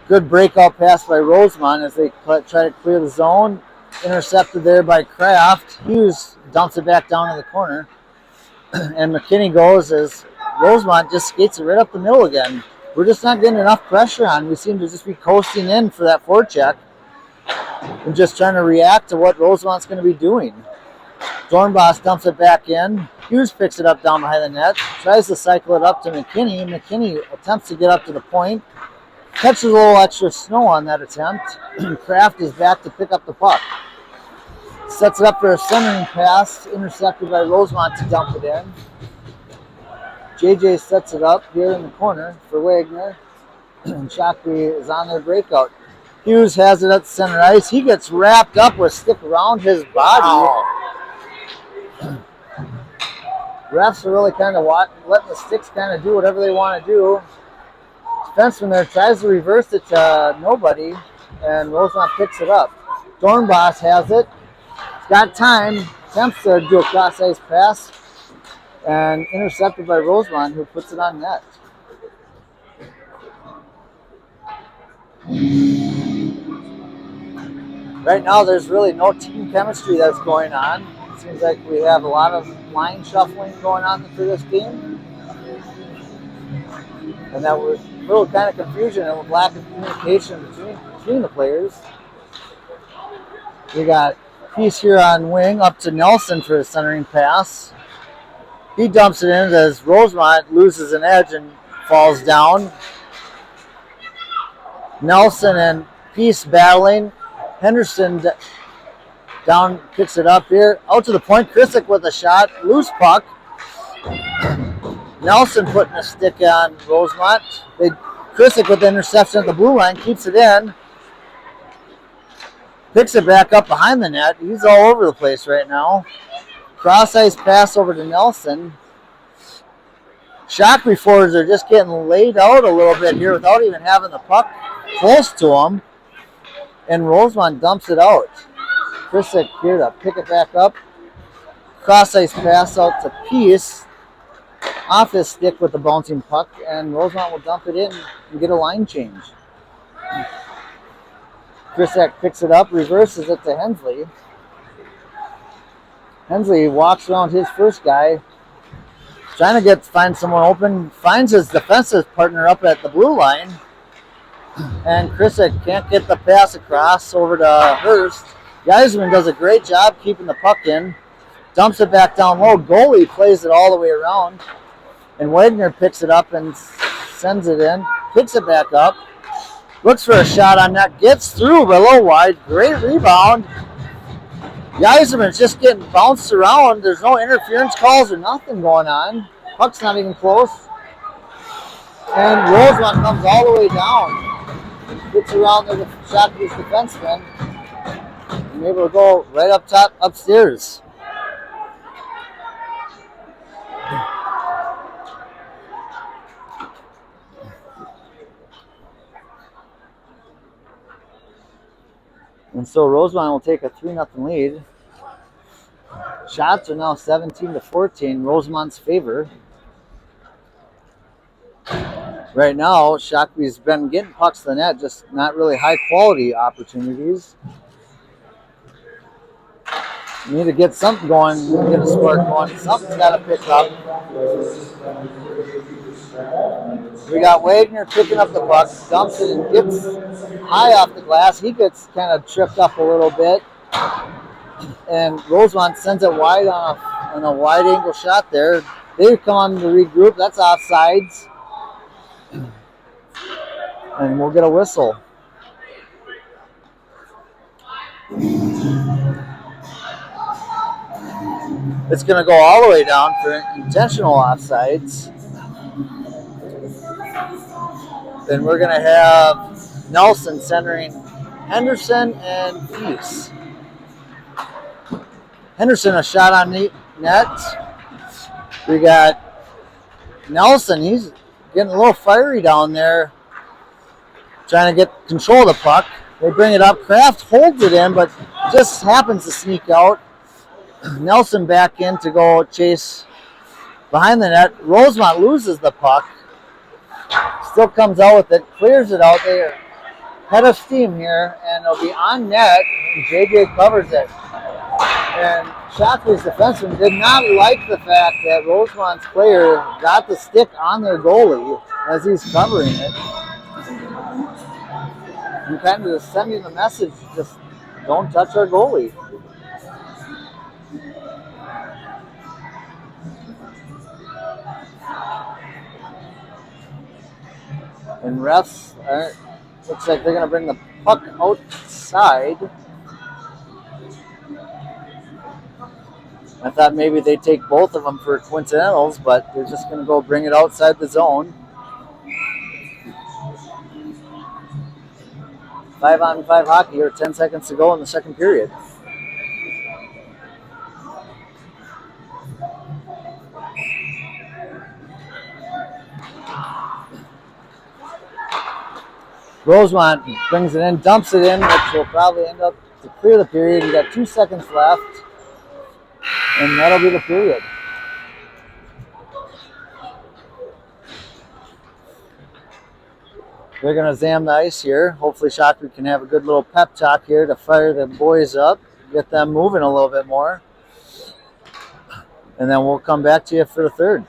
Good breakout pass by Rosemount as they try to clear the zone. Intercepted there by Kraft. Hughes dumps it back down to the corner. And McKinney goes as Rosemount just skates it right up the middle again. we're just not getting enough pressure on. We seem to just be coasting in for that forecheck and just trying to react to what Rosemont's going to be doing. Dornbos dumps it back in. Hughes picks it up down behind the net, tries to cycle it up to McKinney. McKinney attempts to get up to the point, catches a little extra snow on that attempt. Kraft is back to pick up the puck. Sets it up for a centering pass, intercepted by Rosemount to dump it in. JJ sets it up here in the corner for Wagner. And Shakopee is on their breakout. Hughes has it at center ice. He gets wrapped up with stick around his body. Refs are really kind of letting the sticks kind of do whatever they want to do. Defenseman there tries to reverse it to nobody, and Rosemount picks it up. Dornbos has it. He's got time. Attempts to do a cross-ice pass, and intercepted by Rosemount, who puts it on net. Right now, there's really no team chemistry that's going on. It seems like we have a lot of line shuffling going on for this game. And that was a little kind of confusion and lack of communication between the players. We got Peace here on wing up to Nelson for a centering pass. He dumps it in as Rosemount loses an edge and falls down. Nelson and Peace battling. Henderson down, picks it up here. Out to the point. Krissick with a shot. Loose puck. Nelson putting a stick on Rosemount. Krissick with the interception at the blue line. Keeps it in. Picks it back up behind the net. He's all over the place right now. Cross-ice pass over to Nelson. Shakopee forwards are just getting laid out a little bit here without even having the puck close to them. And Rosemount dumps it out. Krissick here to pick it back up. Cross-ice pass out to Peace. Off his stick with the bouncing puck. And Rosemount will dump it in and get a line change. Krissick picks it up, reverses it to Hensley. Hensley walks around his first guy, trying to find someone open, finds his defensive partner up at the blue line, and Krissick can't get the pass across over to Hurst. Geisman does a great job keeping the puck in, dumps it back down low. Goalie plays it all the way around, and Wagner picks it up and sends it in, picks it back up, looks for a shot on net, gets through but a little wide. Great rebound. Yzerman's just getting bounced around. There's no interference calls or nothing going on. Puck's not even close. And Rosemount comes all the way down. Gets around the Shakopee's defenseman. And able to go right up top upstairs. And so Rosemount will take a 3-0 lead. Shots are now 17-14, Rosemont's favor. Right now, Shakopee's been getting pucks to the net, just not really high quality opportunities. We need to get something going, get a spark going. Something's got to pick up. We got Wagner picking up the puck, dumps it and gets high off the glass. He gets kind of tripped up a little bit. And Rosemount sends it wide on a wide angle shot there. They come on to regroup. That's offsides. And we'll get a whistle. It's going to go all the way down for intentional offsides. Then we're going to have Nelson centering Henderson and Peace. Henderson a shot on net. We got Nelson. He's getting a little fiery down there, trying to get control of the puck. They bring it up. Kraft holds it in, but just happens to sneak out. Nelson back in to go chase behind the net. Rosemount loses the puck. Still comes out with it, clears it out. They are head of steam here, and it'll be on net. And JJ covers it. And Shockey's defenseman did not like the fact that Rosemont's player got the stick on their goalie as he's covering it. And kind of just sending the message, just don't touch our goalie. And refs looks like they're going to bring the puck outside. I thought maybe they'd take both of them for coincidentals, but they're just going to go bring it outside the zone. 5-on-5 hockey, or 10 seconds to go in the second period. Rosemount brings it in, dumps it in, which will probably end up to clear the period. You got 2 seconds left, and that'll be the period. They're going to zam the ice here. Hopefully Shakopee can have a good little pep talk here to fire the boys up, get them moving a little bit more. And then we'll come back to you for the third.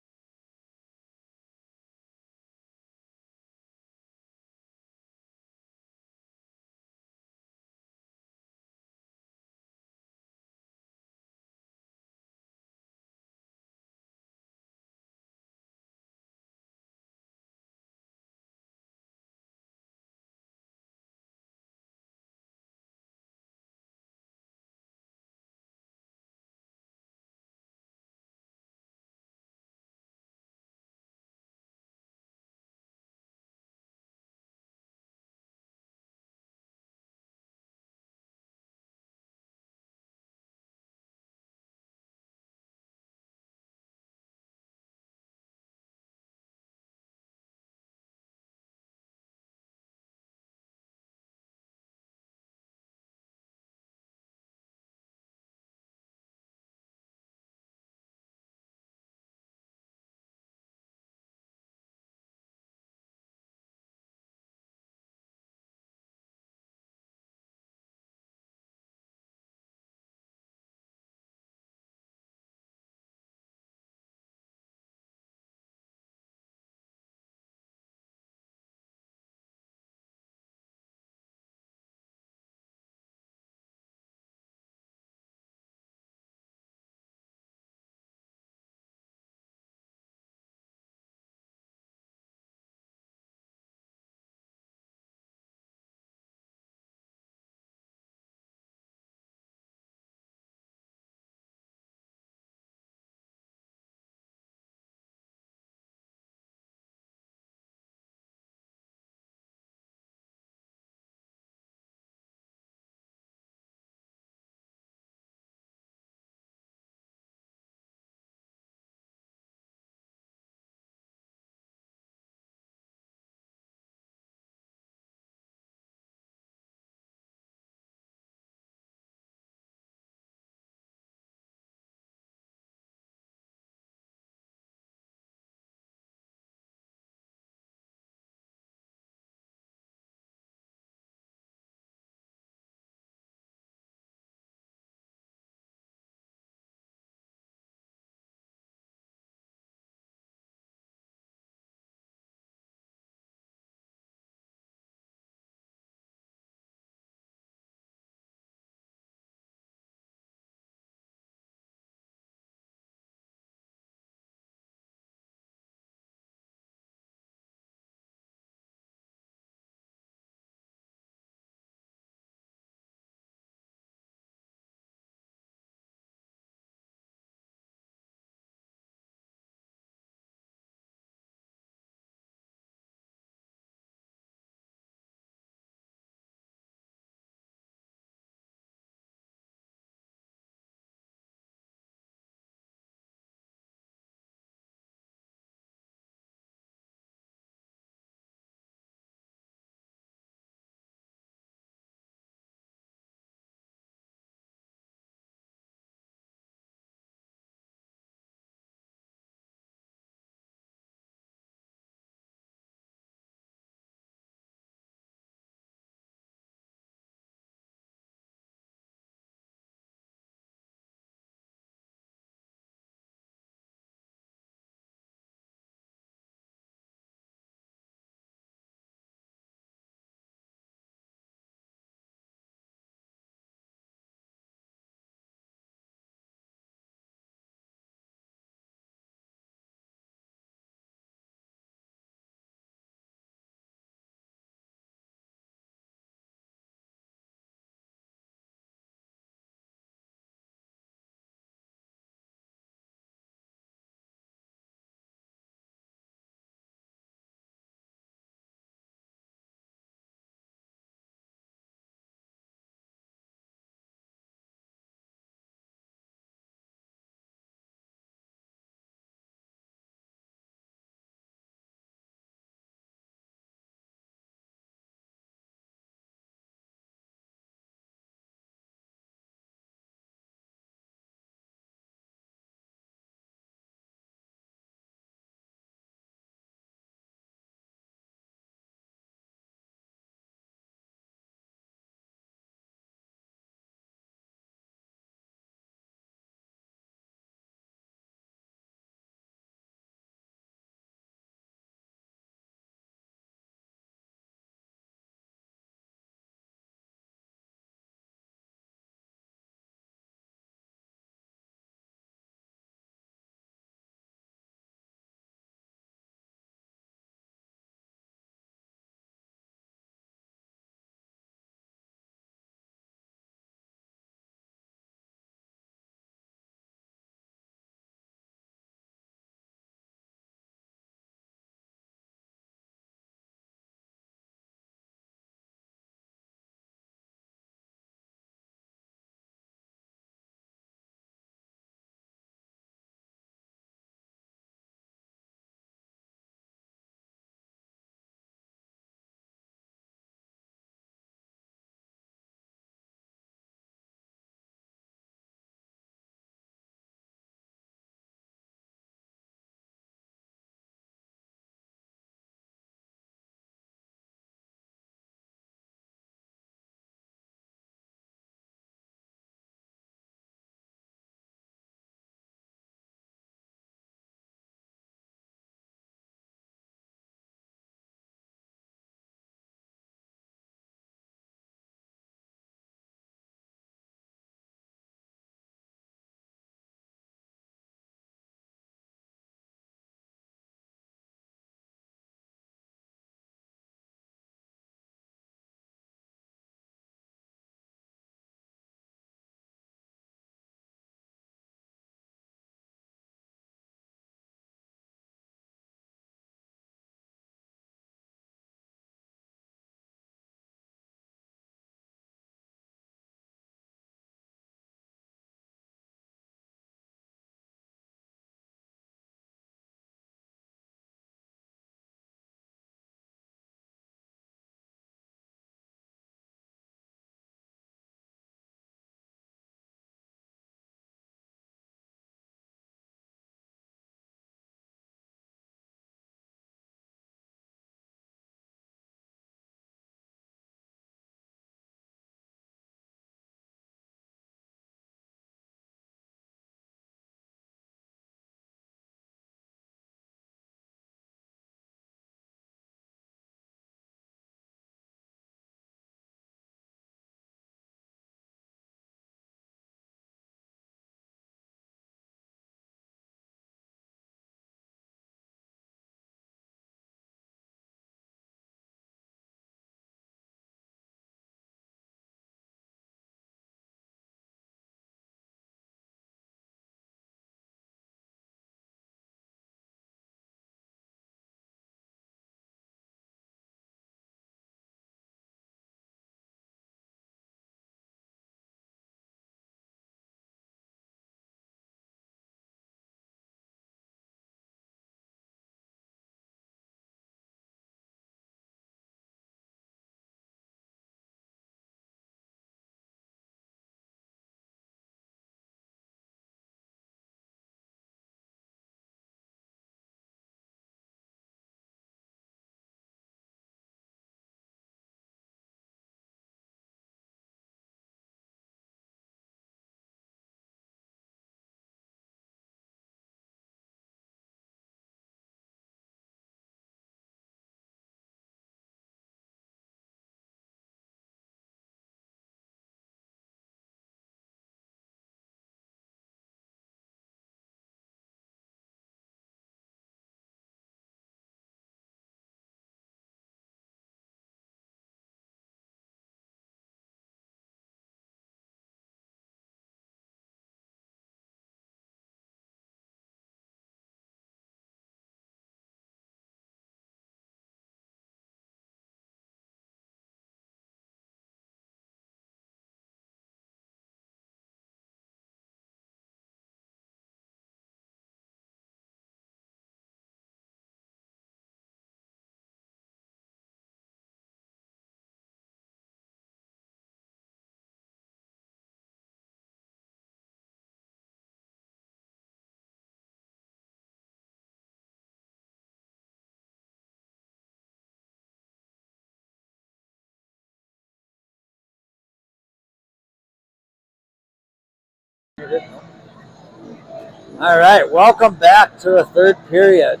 All right, welcome back to the third period.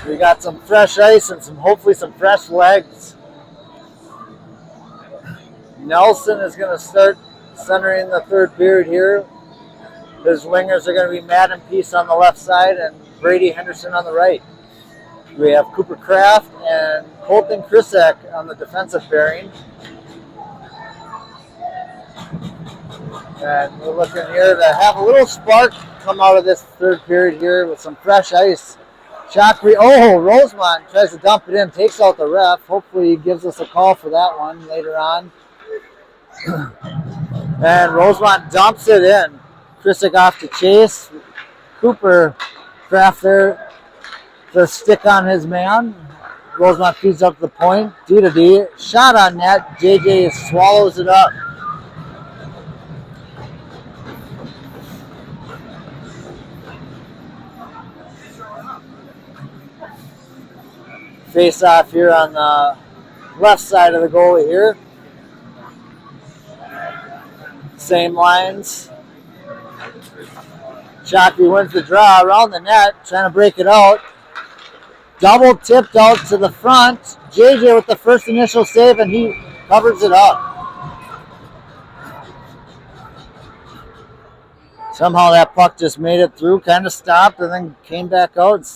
We got some fresh ice and hopefully some fresh legs. Nelson is going to start centering the third period here. His wingers are going to be Madden Peace on the left side and Brady Henderson on the right. We have Cooper Kraft and Colton Krisak on the defensive pairing. And we're looking here to have a little spark come out of this third period here with some fresh ice. Rosemount tries to dump it in, takes out the ref. Hopefully he gives us a call for that one later on. And Rosemount dumps it in. Krisak off to chase. Cooper Kraft there to stick on his man. Rosemount feeds up the point. D to D. Shot on net. JJ swallows it up. Face off here on the left side of the goalie here. Same lines. Shakopee wins the draw around the net, trying to break it out. Double tipped out to the front. JJ with the first initial save, and he covers it up. Somehow that puck just made it through, kind of stopped, and then came back out,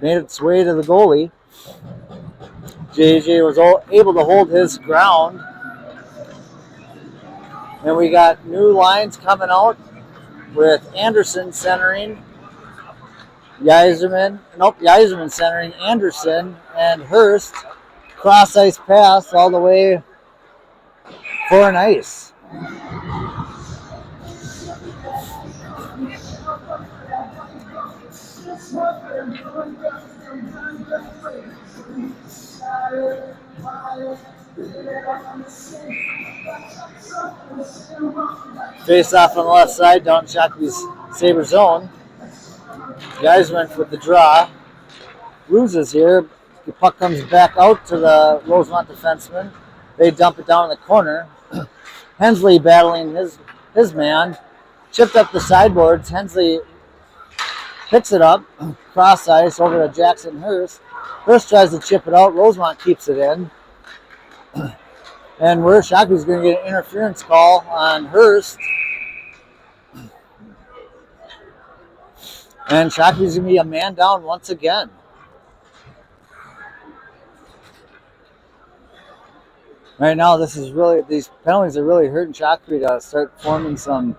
made its way to the goalie. JJ was able to hold his ground. And we got new lines coming out with Anderson centering, Yzerman centering Anderson, and Hurst. Cross ice pass all the way for an ice. Face off on the left side, down Shakopee's Sabre zone. Yzerman with the draw. Loses here. The puck comes back out to the Rosemount defenseman. They dump it down in the corner. Hensley battling his man. Chipped up the sideboards. Hensley picks it up. Cross ice over to Jackson Hurst. Hurst tries to chip it out. Rosemount keeps it in. And Shakopee's going to get an interference call on Hurst. And Shakopee's going to be a man down once again. Right now, these penalties are really hurting Shakopee to start forming some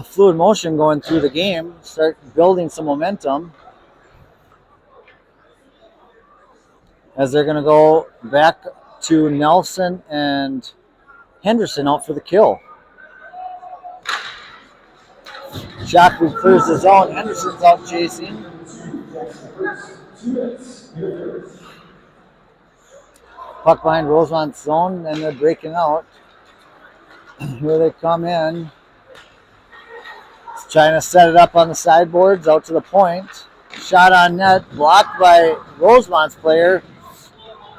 fluid motion going through the game, start building some momentum. As they're going to go back to Nelson and Henderson out for the kill. Shakopee clears the zone. Henderson's out chasing. Puck behind Rosemount's zone, and they're breaking out. Here they come in. Trying to set it up on the sideboards, out to the point. Shot on net, blocked by Rosemont's player.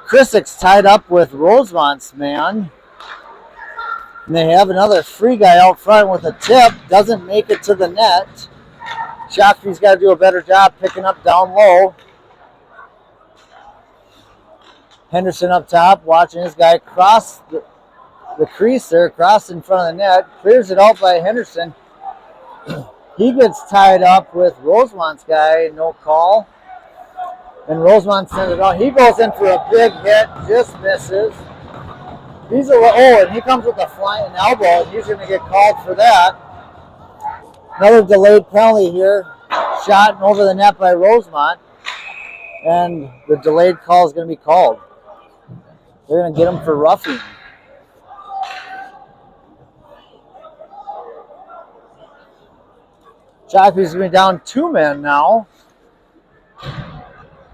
Krisik's tied up with Rosemont's man. And they have another free guy out front with a tip. Doesn't make it to the net. Shakopee's got to do a better job picking up down low. Henderson up top, watching this guy cross the crease there, cross in front of the net. Clears it out by Henderson. He gets tied up with Rosemont's guy, no call. And Rosemount sends it out. He goes in for a big hit, just misses. And he comes with a flying elbow, and he's going to get called for that. Another delayed penalty here. Shot over the net by Rosemount. And the delayed call is going to be called. They're going to get him for roughing. Shakopee's going to be down 2 men now.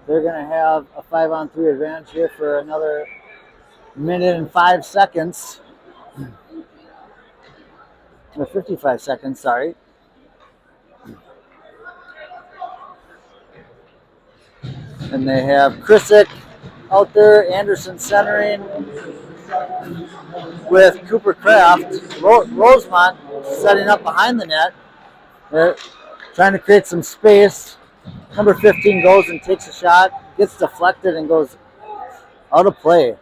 They're going to have a 5-on-3 advantage here for another minute and 5 seconds. Or 55 seconds, sorry. And they have Krisak out there, Anderson centering with Cooper Kraft. Rosemount setting up behind the net. They're trying to create some space. Number 15 goes and takes a shot, gets deflected and goes out of play.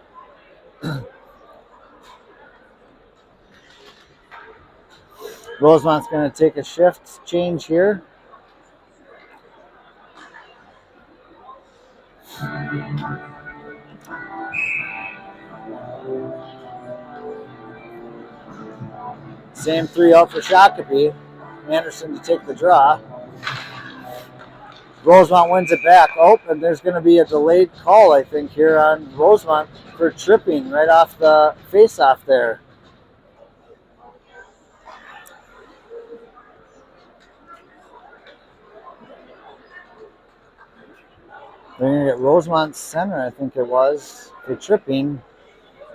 Rosemount's going to take a shift change here. Same 3 out for Shakopee. Anderson to take the draw. Rosemount wins it back. Oh, and there's going to be a delayed call, I think, here on Rosemount for tripping right off the face-off there. They're going to get Rosemount center, I think it was, for tripping,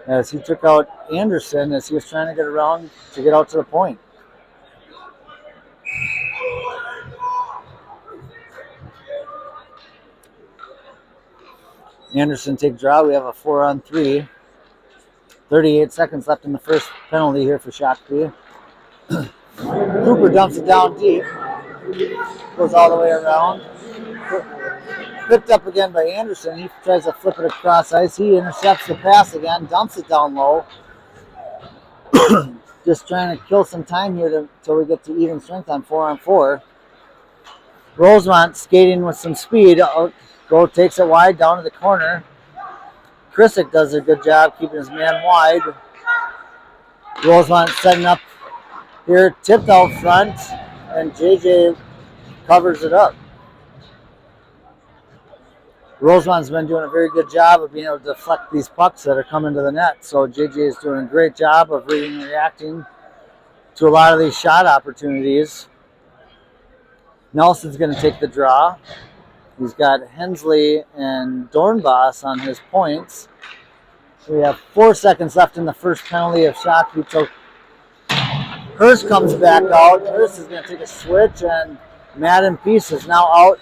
as he took out Anderson as he was trying to get around to get out to the point. Anderson take draw. We have a 4-on-3. 38 seconds left in the first penalty here for Shakopee. Cooper dumps it down deep. Goes all the way around. Picked up again by Anderson. He tries to flip it across ice. He intercepts the pass again. Dumps it down low. Just trying to kill some time here until we get to even strength on 4-on-4. Rosemount skating with some speed. Go takes it wide down to the corner. Krissick does a good job keeping his man wide. Rosemount setting up here, tipped out front, and JJ covers it up. Rosemount's been doing a very good job of being able to deflect these pucks that are coming to the net. So JJ is doing a great job of reading and reacting to a lot of these shot opportunities. Nelson's going to take the draw. He's got Hensley and Dornbos on his points. We have 4 seconds left in the first penalty of Shakopee. So Hurst comes back out. Hurst is going to take a switch, and Madden Peace is now out.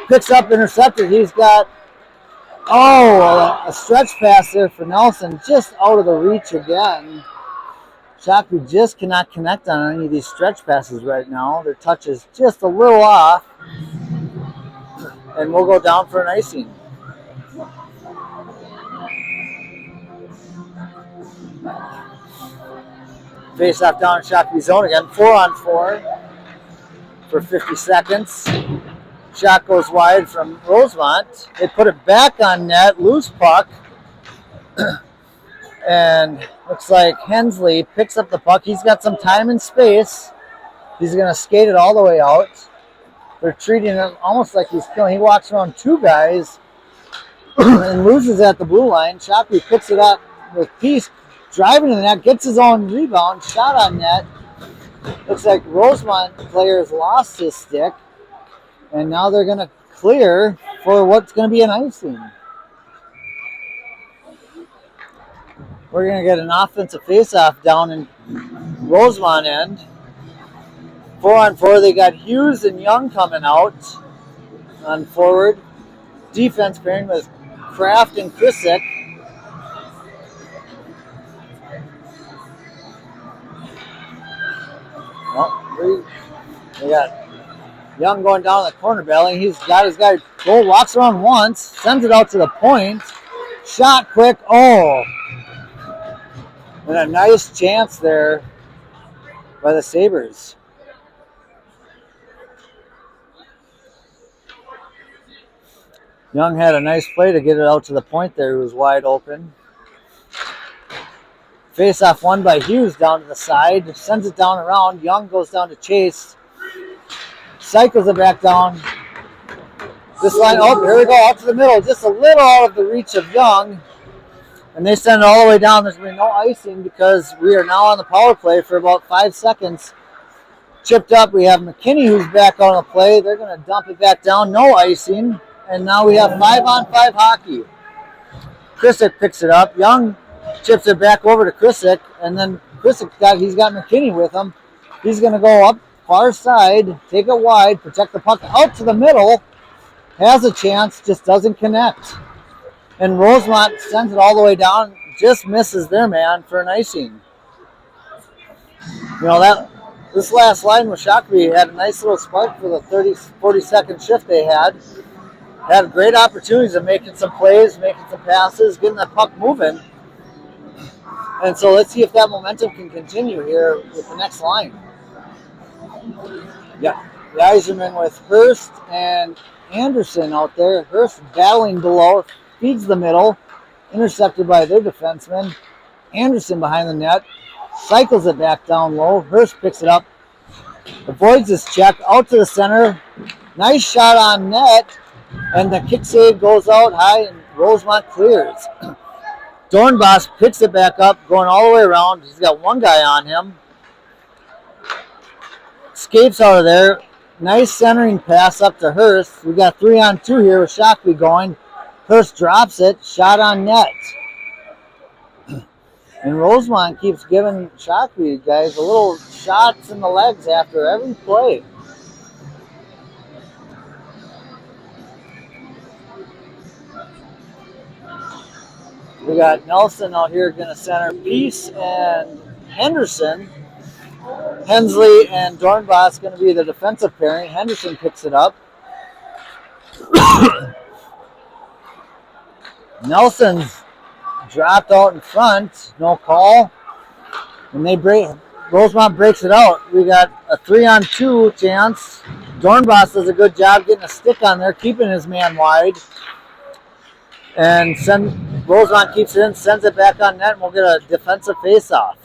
Picks up, intercepted. He's got, a stretch pass there for Nelson, just out of the reach again. Shakopee just cannot connect on any of these stretch passes right now. Their touch is just a little off. And we'll go down for an icing. Face off down in Shakopee zone again. 4-on-4 for 50 seconds. Shot goes wide from Rosemount. They put it back on net. Loose puck. And looks like Hensley picks up the puck. He's got some time and space. He's going to skate it all the way out. They're treating him almost like he's killing. He walks around 2 guys and loses at the blue line. Shakopee picks it up with Peace, driving to the net, gets his own rebound, shot on net. Looks like Rosemount players lost his stick, and now they're going to clear for what's going to be an icing. We're going to get an offensive faceoff down in Rosemount end. 4-on-4, they got Hughes and Young coming out on forward. Defense pairing with Kraft and Krissick. Well, we got Young going down the corner belly. He's got his guy goal, walks around once, sends it out to the point. Shot quick. And a nice chance there by the Sabres. Young had a nice play to get it out to the point there. He was wide open. Face-off won by Hughes down to the side. Sends it down around. Young goes down to chase. Cycles it back down. This line, here we go, out to the middle. Just a little out of the reach of Young. And they send it all the way down. There's going to be no icing because we are now on the power play for about 5 seconds. Chipped up. We have McKinney who's back on the play. They're going to dump it back down. No icing. And now we have 5-on-5 hockey. Krissick picks it up. Young chips it back over to Krissick. And then Krissick he's got McKinney with him. He's going to go up far side, take it wide, protect the puck out to the middle. Has a chance, just doesn't connect. And Rosemount sends it all the way down, just misses their man for an icing. You know, that this last line with Shakopee had a nice little spark for the 40-second shift they had. Had great opportunities of making some plays, making some passes, getting that puck moving. And so let's see if that momentum can continue here with the next line. Yeah, the Eiserman with Hurst and Anderson out there. Hurst battling below, feeds the middle, intercepted by their defenseman. Anderson behind the net, cycles it back down low. Hurst picks it up, avoids his check, out to the center. Nice shot on net, and the kick save goes out high, and Rosemount clears. Dornbos picks it back up, going all the way around. He's got one guy on him. Escapes out of there. Nice centering pass up to Hurst. We got 3-on-2 here with Shakopee going. Hurst drops it, shot on net. And Rosemount keeps giving Shakopee guys a little shots in the legs after every play. We got Nelson out here going to center Peace and Henderson. Hensley and Dornbos going to be the defensive pairing. Henderson picks it up. Nelson's dropped out in front. No call. And Rosemount breaks it out. We got a 3-on-2 chance. Dornbos does a good job getting a stick on there, keeping his man wide. And Rosemount keeps it in, sends it back on net, and we'll get a defensive face-off.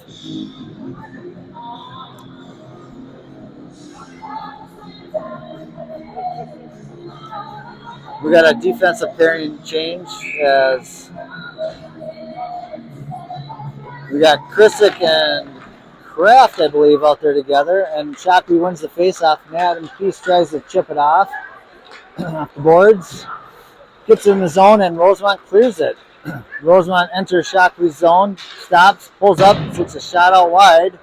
We got a defensive pairing change as we got Krissick and Kraft, I believe, out there together, and Shakopee wins the face-off. Adam Peace tries to chip it off the boards. Gets in the zone, and Rosemount clears it. Rosemount enters Shakopee's zone, stops, pulls up, takes a shot out wide.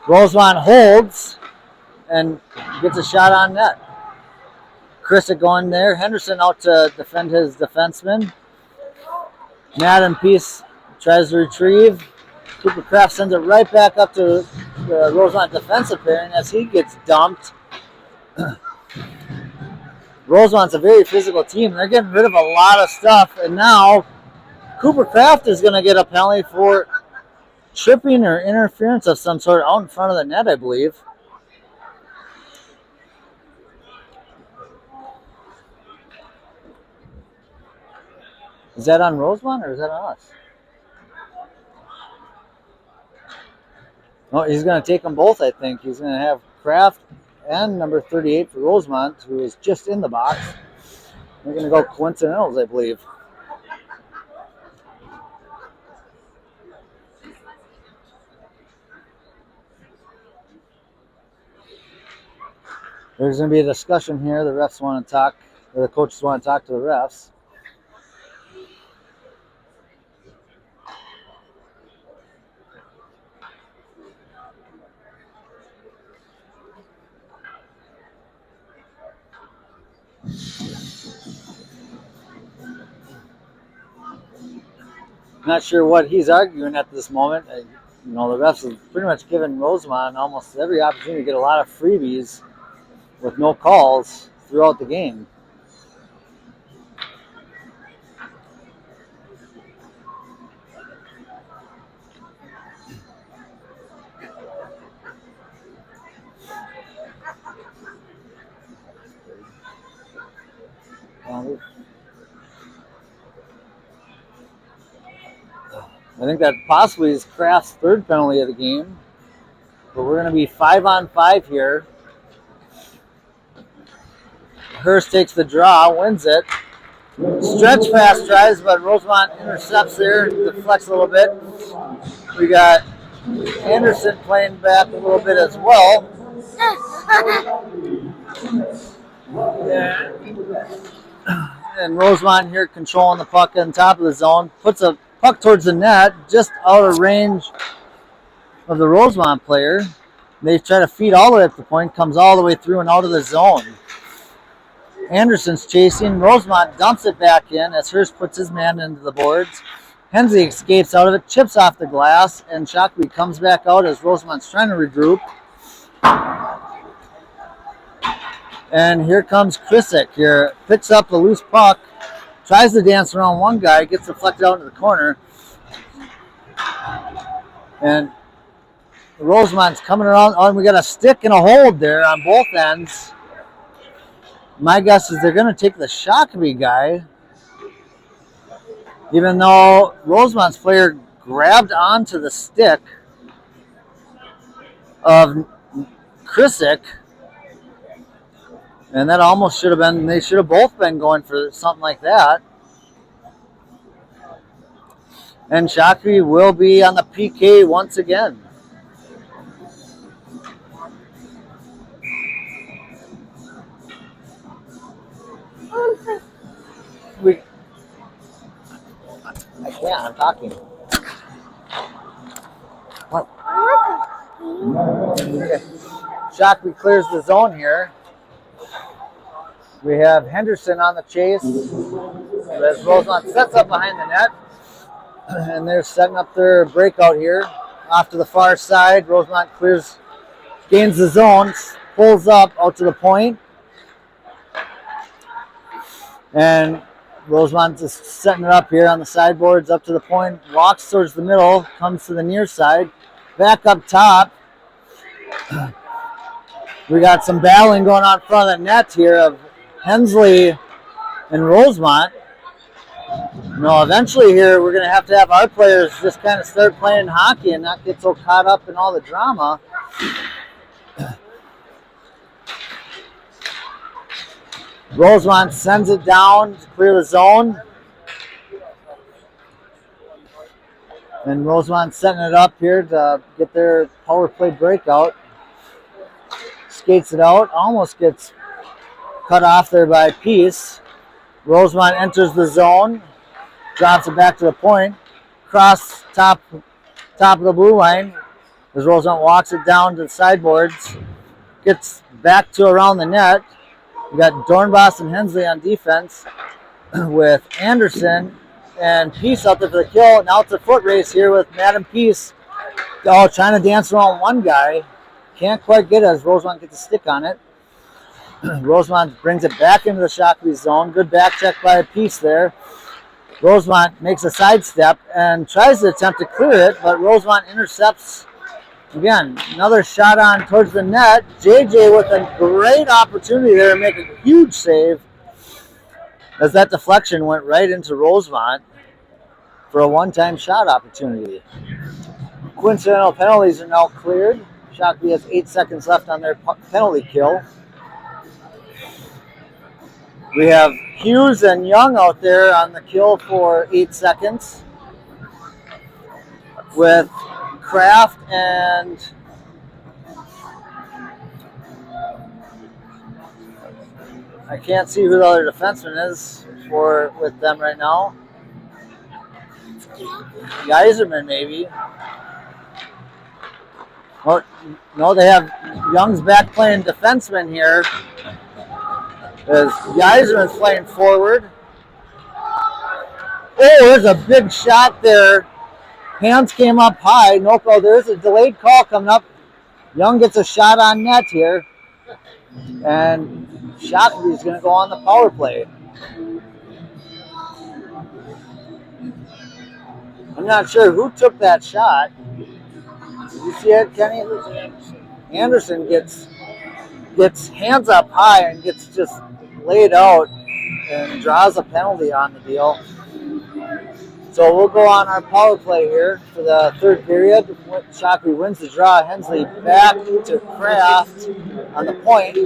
Rosemount holds and gets a shot on net. Krissick going there. Henderson out to defend his defenseman. Madden Peace tries to retrieve. Cooper Kraft sends it right back up to the Rosemount defensive pairing as he gets dumped. Rosemount's a very physical team. They're getting rid of a lot of stuff, and now Cooper Kraft is going to get a penalty for tripping or interference of some sort out in front of the net, I believe. Is that on Rosemount or is that on us? No, he's going to take them both, I think. He's going to have Kraft and number 38 for Rosemount, who is just in the box. They're going to go coincidentals, I believe. There's going to be a discussion here. The refs want to talk, or the coaches want to talk to the refs. Not sure what he's arguing at this moment. The refs have pretty much given Rosemount almost every opportunity to get a lot of freebies with no calls throughout the game. I think that possibly is Kraft's third penalty of the game. But we're going to be 5-on-5 here. Hurst takes the draw, wins it. Stretch pass tries, but Rosemount intercepts there, deflects a little bit. We got Anderson playing back a little bit as well. And Rosemount here controlling the puck on top of the zone. Puts a puck towards the net, just out of range of the Rosemount player. They try to feed all the way up the point, comes all the way through and out of the zone. Anderson's chasing. Rosemount dumps it back in as Hurst puts his man into the boards. Hensley escapes out of it, chips off the glass, and Shakopee comes back out as Rosemont's trying to regroup. And here comes Krisick here, picks up a loose puck, tries to dance around one guy, gets deflected out into the corner. And Rosemont's coming around. Oh, and we got a stick and a hold there on both ends. My guess is they're going to take the Shakopee guy, even though Rosemont's player grabbed onto the stick of Krisick. And that almost should have been, they should have both been going for something like that. And Shakopee will be on the PK once again. I can't, I'm talking. What? Okay. Shakopee clears the zone here. We have Henderson on the chase as Rosemount sets up behind the net. And they're setting up their breakout here. Off to the far side, Rosemount gains the zone, pulls up out to the point. And Rosemount is setting it up here on the sideboards up to the point, walks towards the middle, comes to the near side, back up top. We got some battling going on in front of the net here of Hensley and Rosemount. No, eventually here we're going to have our players just kind of start playing hockey and not get so caught up in all the drama. Rosemount sends it down to clear the zone. And Rosemount setting it up here to get their power play breakout. Skates it out, almost gets cut off there by Peace. Rosemount enters the zone, drops it back to the point, cross top of the blue line as Rosemount walks it down to the sideboards, gets back to around the net. We got Dornbos and Hensley on defense with Anderson and Peace out there for the kill. Now it's a foot race here with Madam Peace trying to dance around one guy. Can't quite get it as Rosemount gets a stick on it. Rosemount brings it back into the Shakopee zone. Good back check by Peace there. Rosemount makes a sidestep and tries to attempt to clear it, but Rosemount intercepts. Again, another shot on towards the net. JJ with a great opportunity there to make a huge save as that deflection went right into Rosemount for a one-time shot opportunity. Coincidental penalties are now cleared. Shakopee has 8 seconds left on their penalty kill. We have Hughes and Young out there on the kill for 8 seconds with Kraft and I can't see who the other defenseman is with them right now. Geiserman maybe. Oh, no, they have Young's back playing defenseman here. As Geiserman's playing forward. Oh, there's a big shot there. Hands came up high. No call. There's a delayed call coming up. Young gets a shot on net here. And Shakopee's going to go on the power play. I'm not sure who took that shot. Did you see it, Kenny? Anderson gets hands up high and gets just laid out and draws a penalty on the deal. So we'll go on our power play here for the third period. Shakopee wins the draw. Hensley back to Kraft on the point.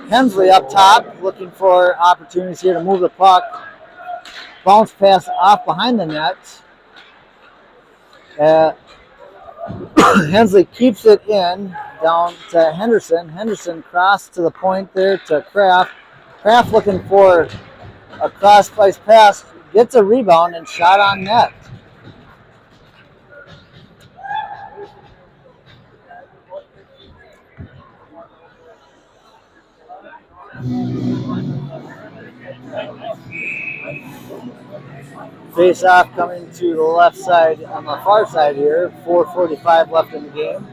Hensley up top looking for opportunities here to move the puck. Bounce pass off behind the net. Hensley keeps it in down to Henderson. Henderson crossed to the point there to Kraft. Kraft looking for a cross-ice pass. Gets a rebound and shot on net. Face off coming to the left side on the far side here. 4:45 left in the game.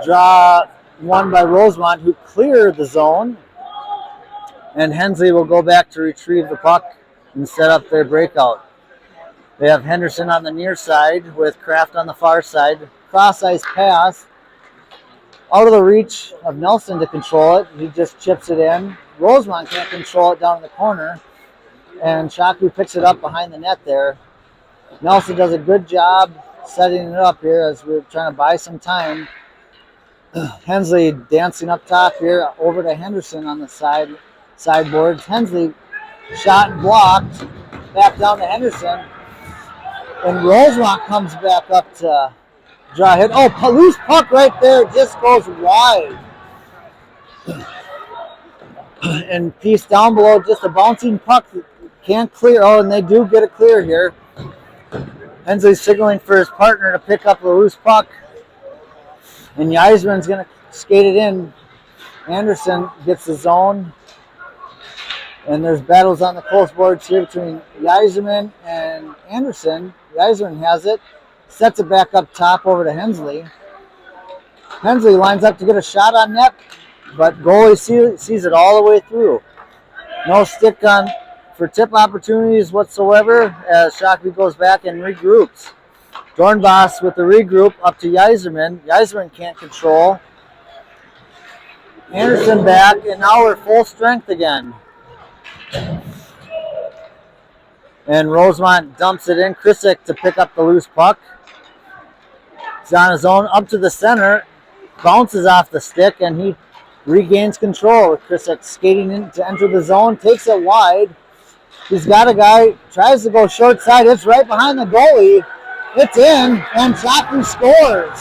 Draw won by Rosemount, who cleared the zone. And Hensley will go back to retrieve the puck and set up their breakout. They have Henderson on the near side with Kraft on the far side. Cross ice pass out of the reach of Nelson to control it. He just chips it in. Rosemount can't control it down in the corner. And Shakopee picks it up behind the net there. Nelson does a good job setting it up here as we're trying to buy some time. Hensley dancing up top here over to Henderson on the sideboards. Hensley shot blocked. Back down to Henderson. And Rosemount comes back up to draw a hit. Oh, loose puck right there. Just goes wide. And piece down below, just a bouncing puck. Can't clear. Oh, and they do get a clear here. Hensley's signaling for his partner to pick up the loose puck. And Yzerman's going to skate it in. Anderson gets the zone. And there's battles on the close boards here between Yzerman and Anderson. Yzerman has it. Sets it back up top over to Hensley. Hensley lines up to get a shot on net. But goalie sees it all the way through. No stick on for tip opportunities whatsoever as Shakopee goes back and regroups. Dornbos with the regroup up to Yzerman. Yzerman can't control. Anderson back, and now we're full strength again. And Rosemount dumps it in. Krisick to pick up the loose puck. He's on his own up to the center. Bounces off the stick, and he regains control. Krisick skating in to enter the zone. Takes it wide. He's got a guy. Tries to go short side. It's right behind the goalie. It's in, and Shakopee scores.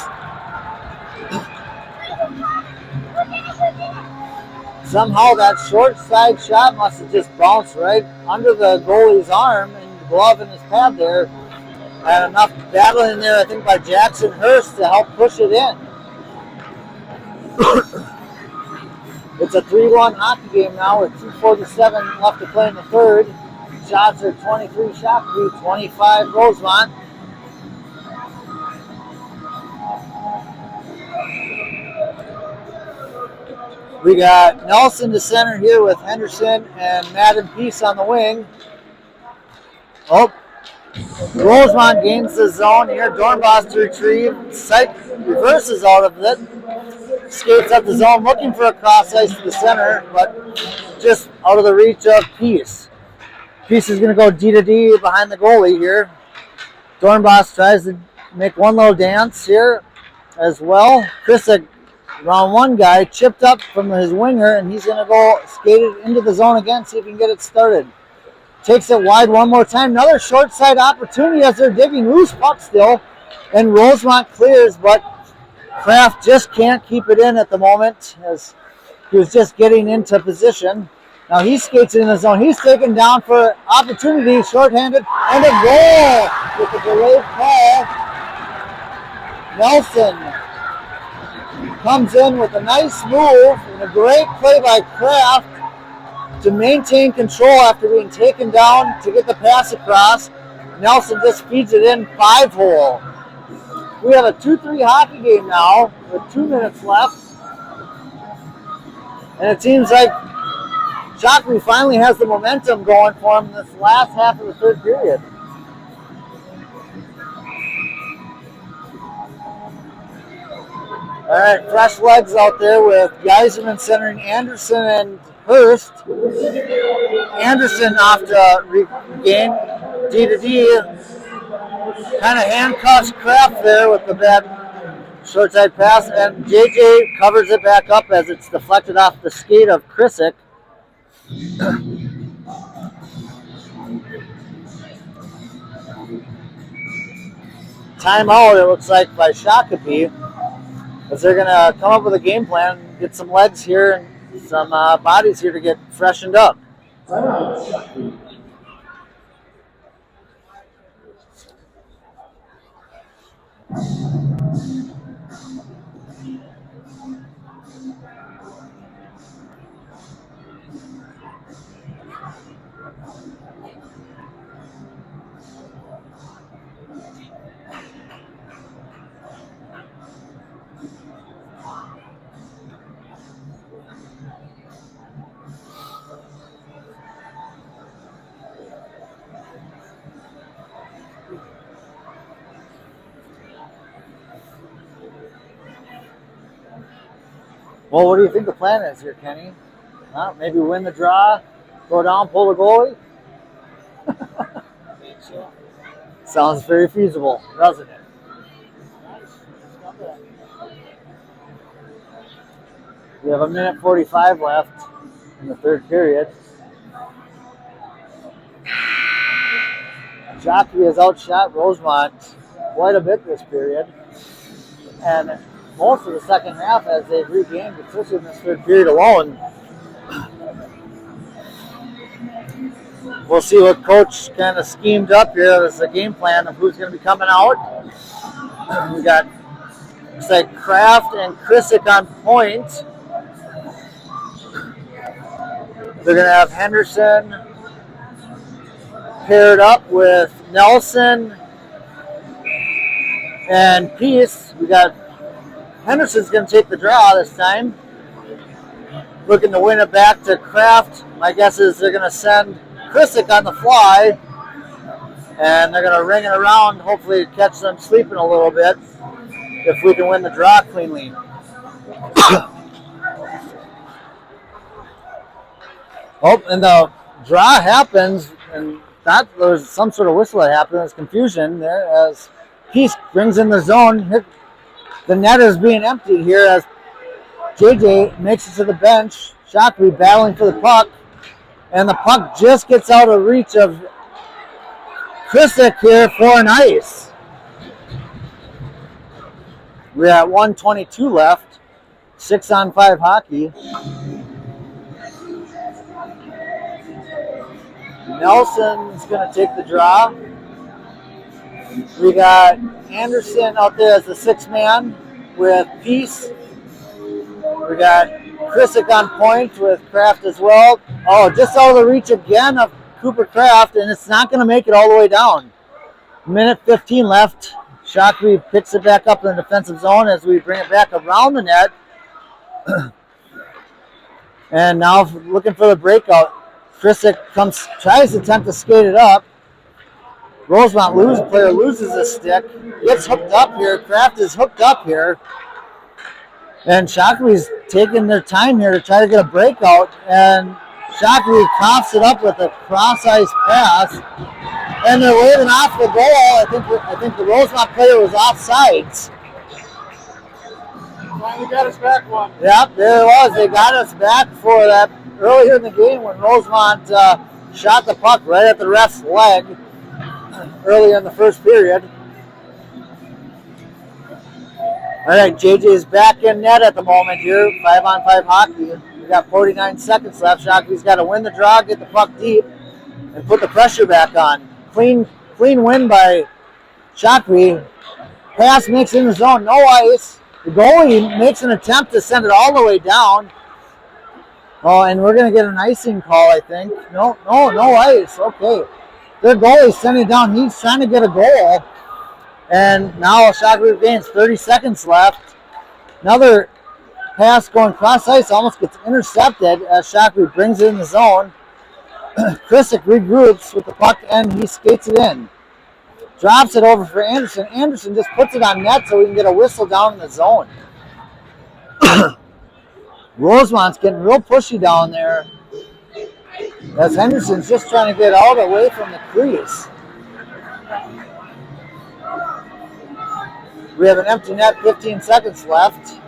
Somehow that short side shot must have just bounced right under the goalie's arm and glove in his pad there. Had enough battling there, I think, by Jackson Hurst to help push it in. It's a 3-1 hockey game now with 2:47 left to play in the third. Shots are 23 Shakopee, 25 Rosemount. We got Nelson to center here with Henderson and Madden Peace on the wing. Oh, Rosemount gains the zone here. Dornbos to retrieve. Reverses out of it. Skates up the zone looking for a cross ice to the center, but just out of the reach of Peace. Peace is going to go D to D behind the goalie here. Dornbos tries to make one little dance here as well. Krisick, round one guy, chipped up from his winger, and he's going to go skate it into the zone again, see if he can get it started. Takes it wide one more time. Another short side opportunity as they're digging loose puck still. And Rosemount clears, but Kraft just can't keep it in at the moment as he was just getting into position. Now he skates in the zone. He's taken down for opportunity, shorthanded, and a goal with a delayed call. Nelson comes in with a nice move and a great play by Kraft to maintain control after being taken down to get the pass across. Nelson just feeds it in 5-hole. We have a 2-3 hockey game now with 2 minutes left. And it seems like Shakopee finally has the momentum going for him in this last half of the third period. All right, fresh legs out there with Yzerman centering Anderson and Hurst. Anderson off to regain D to D. Kind of handcuffs Kraft there with the bad short side pass, and JJ covers it back up as it's deflected off the skate of Krisick. Timeout, it looks like, by Shakopee, as they're going to come up with a game plan, get some legs here and some bodies here to get freshened up. Well, what do you think the plan is here, Kenny? Maybe win the draw, go down, pull the goalie? Sounds very feasible, doesn't it? We have 1:45 left in the third period. Shakopee has outshot Rosemount quite a bit this period. And most of the second half as they've regained, especially in this third period alone. We'll see what coach kind of schemed up here. There's a game plan of who's going to be coming out. We got, looks like Kraft and Krissick on point. They're going to have Henderson paired up with Nelson and Peace. We got Henderson's going to take the draw this time. Looking to win it back to Kraft. My guess is they're going to send Krissick on the fly. And they're going to ring it around, hopefully catch them sleeping a little bit if we can win the draw cleanly. Oh, and the draw happens, and that there's some sort of whistle that happened. There's confusion there as Peace brings in the zone. The net is being emptied here as JJ makes it to the bench. Shakopee battling for the puck, and the puck just gets out of reach of Krissick here for an ice. We're at 1:22 left. 6-on-5 hockey. Nelson's going to take the draw. We got Anderson out there as the sixth man with Peace. We got Krissick on point with Kraft as well. Oh, just out of the reach again of Cooper Kraft, and it's not going to make it all the way down. 1:15 left. Shakopee picks it back up in the defensive zone as we bring it back around the net. And now looking for the breakout. Krissick tries to attempt to skate it up. Rosemount player loses his stick, gets hooked up here. Kraft is hooked up here. And Shakopee's taking their time here to try to get a breakout. And Shakopee coughs it up with a cross-ice pass. And they're waving off the goal. I think the Rosemount player was offsides. Finally got us back one. Yep, there it was. They got us back for that earlier in the game when Rosemount shot the puck right at the ref's leg earlier in the first period. All right, JJ is back in net at the moment here. 5-on-5 hockey. We got 49 seconds left. Shakopee's got to win the draw, get the puck deep, and put the pressure back on. Clean win by Shakopee. Pass makes in the zone, no ice. The goalie makes an attempt to send it all the way down. Oh, and we're going to get an icing call, I think. No ice. Okay. Their goalie's sending it down. He's trying to get a goal. And now Shakopee gains 30 seconds left. Another pass going cross ice almost gets intercepted as Shakopee brings it in the zone. Krissick regroups with the puck and he skates it in. Drops it over for Anderson. Anderson just puts it on net so we can get a whistle down in the zone. Rosemount's getting real pushy down there as Henderson's just trying to get out away from the crease. We have an empty net, 15 seconds left.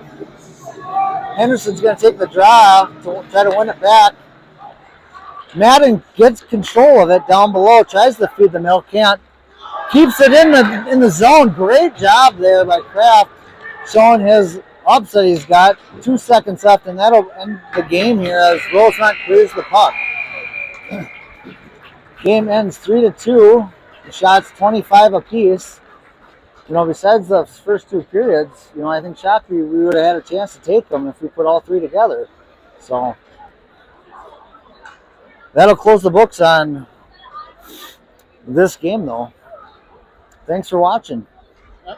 Henderson's going to take the draw to try to win it back. Madden gets control of it down below, tries to feed the mill, can't. Keeps it in the zone. Great job there by Kraft, showing his ups that he's got. 2 seconds left, and that'll end the game here as Rosemount clears the puck. Game ends 3-2. The shots 25 apiece. You know, besides the first two periods, you know, I think Shakopee, we would have had a chance to take them if we put all three together. So that'll close the books on this game, though. Thanks for watching. Yep.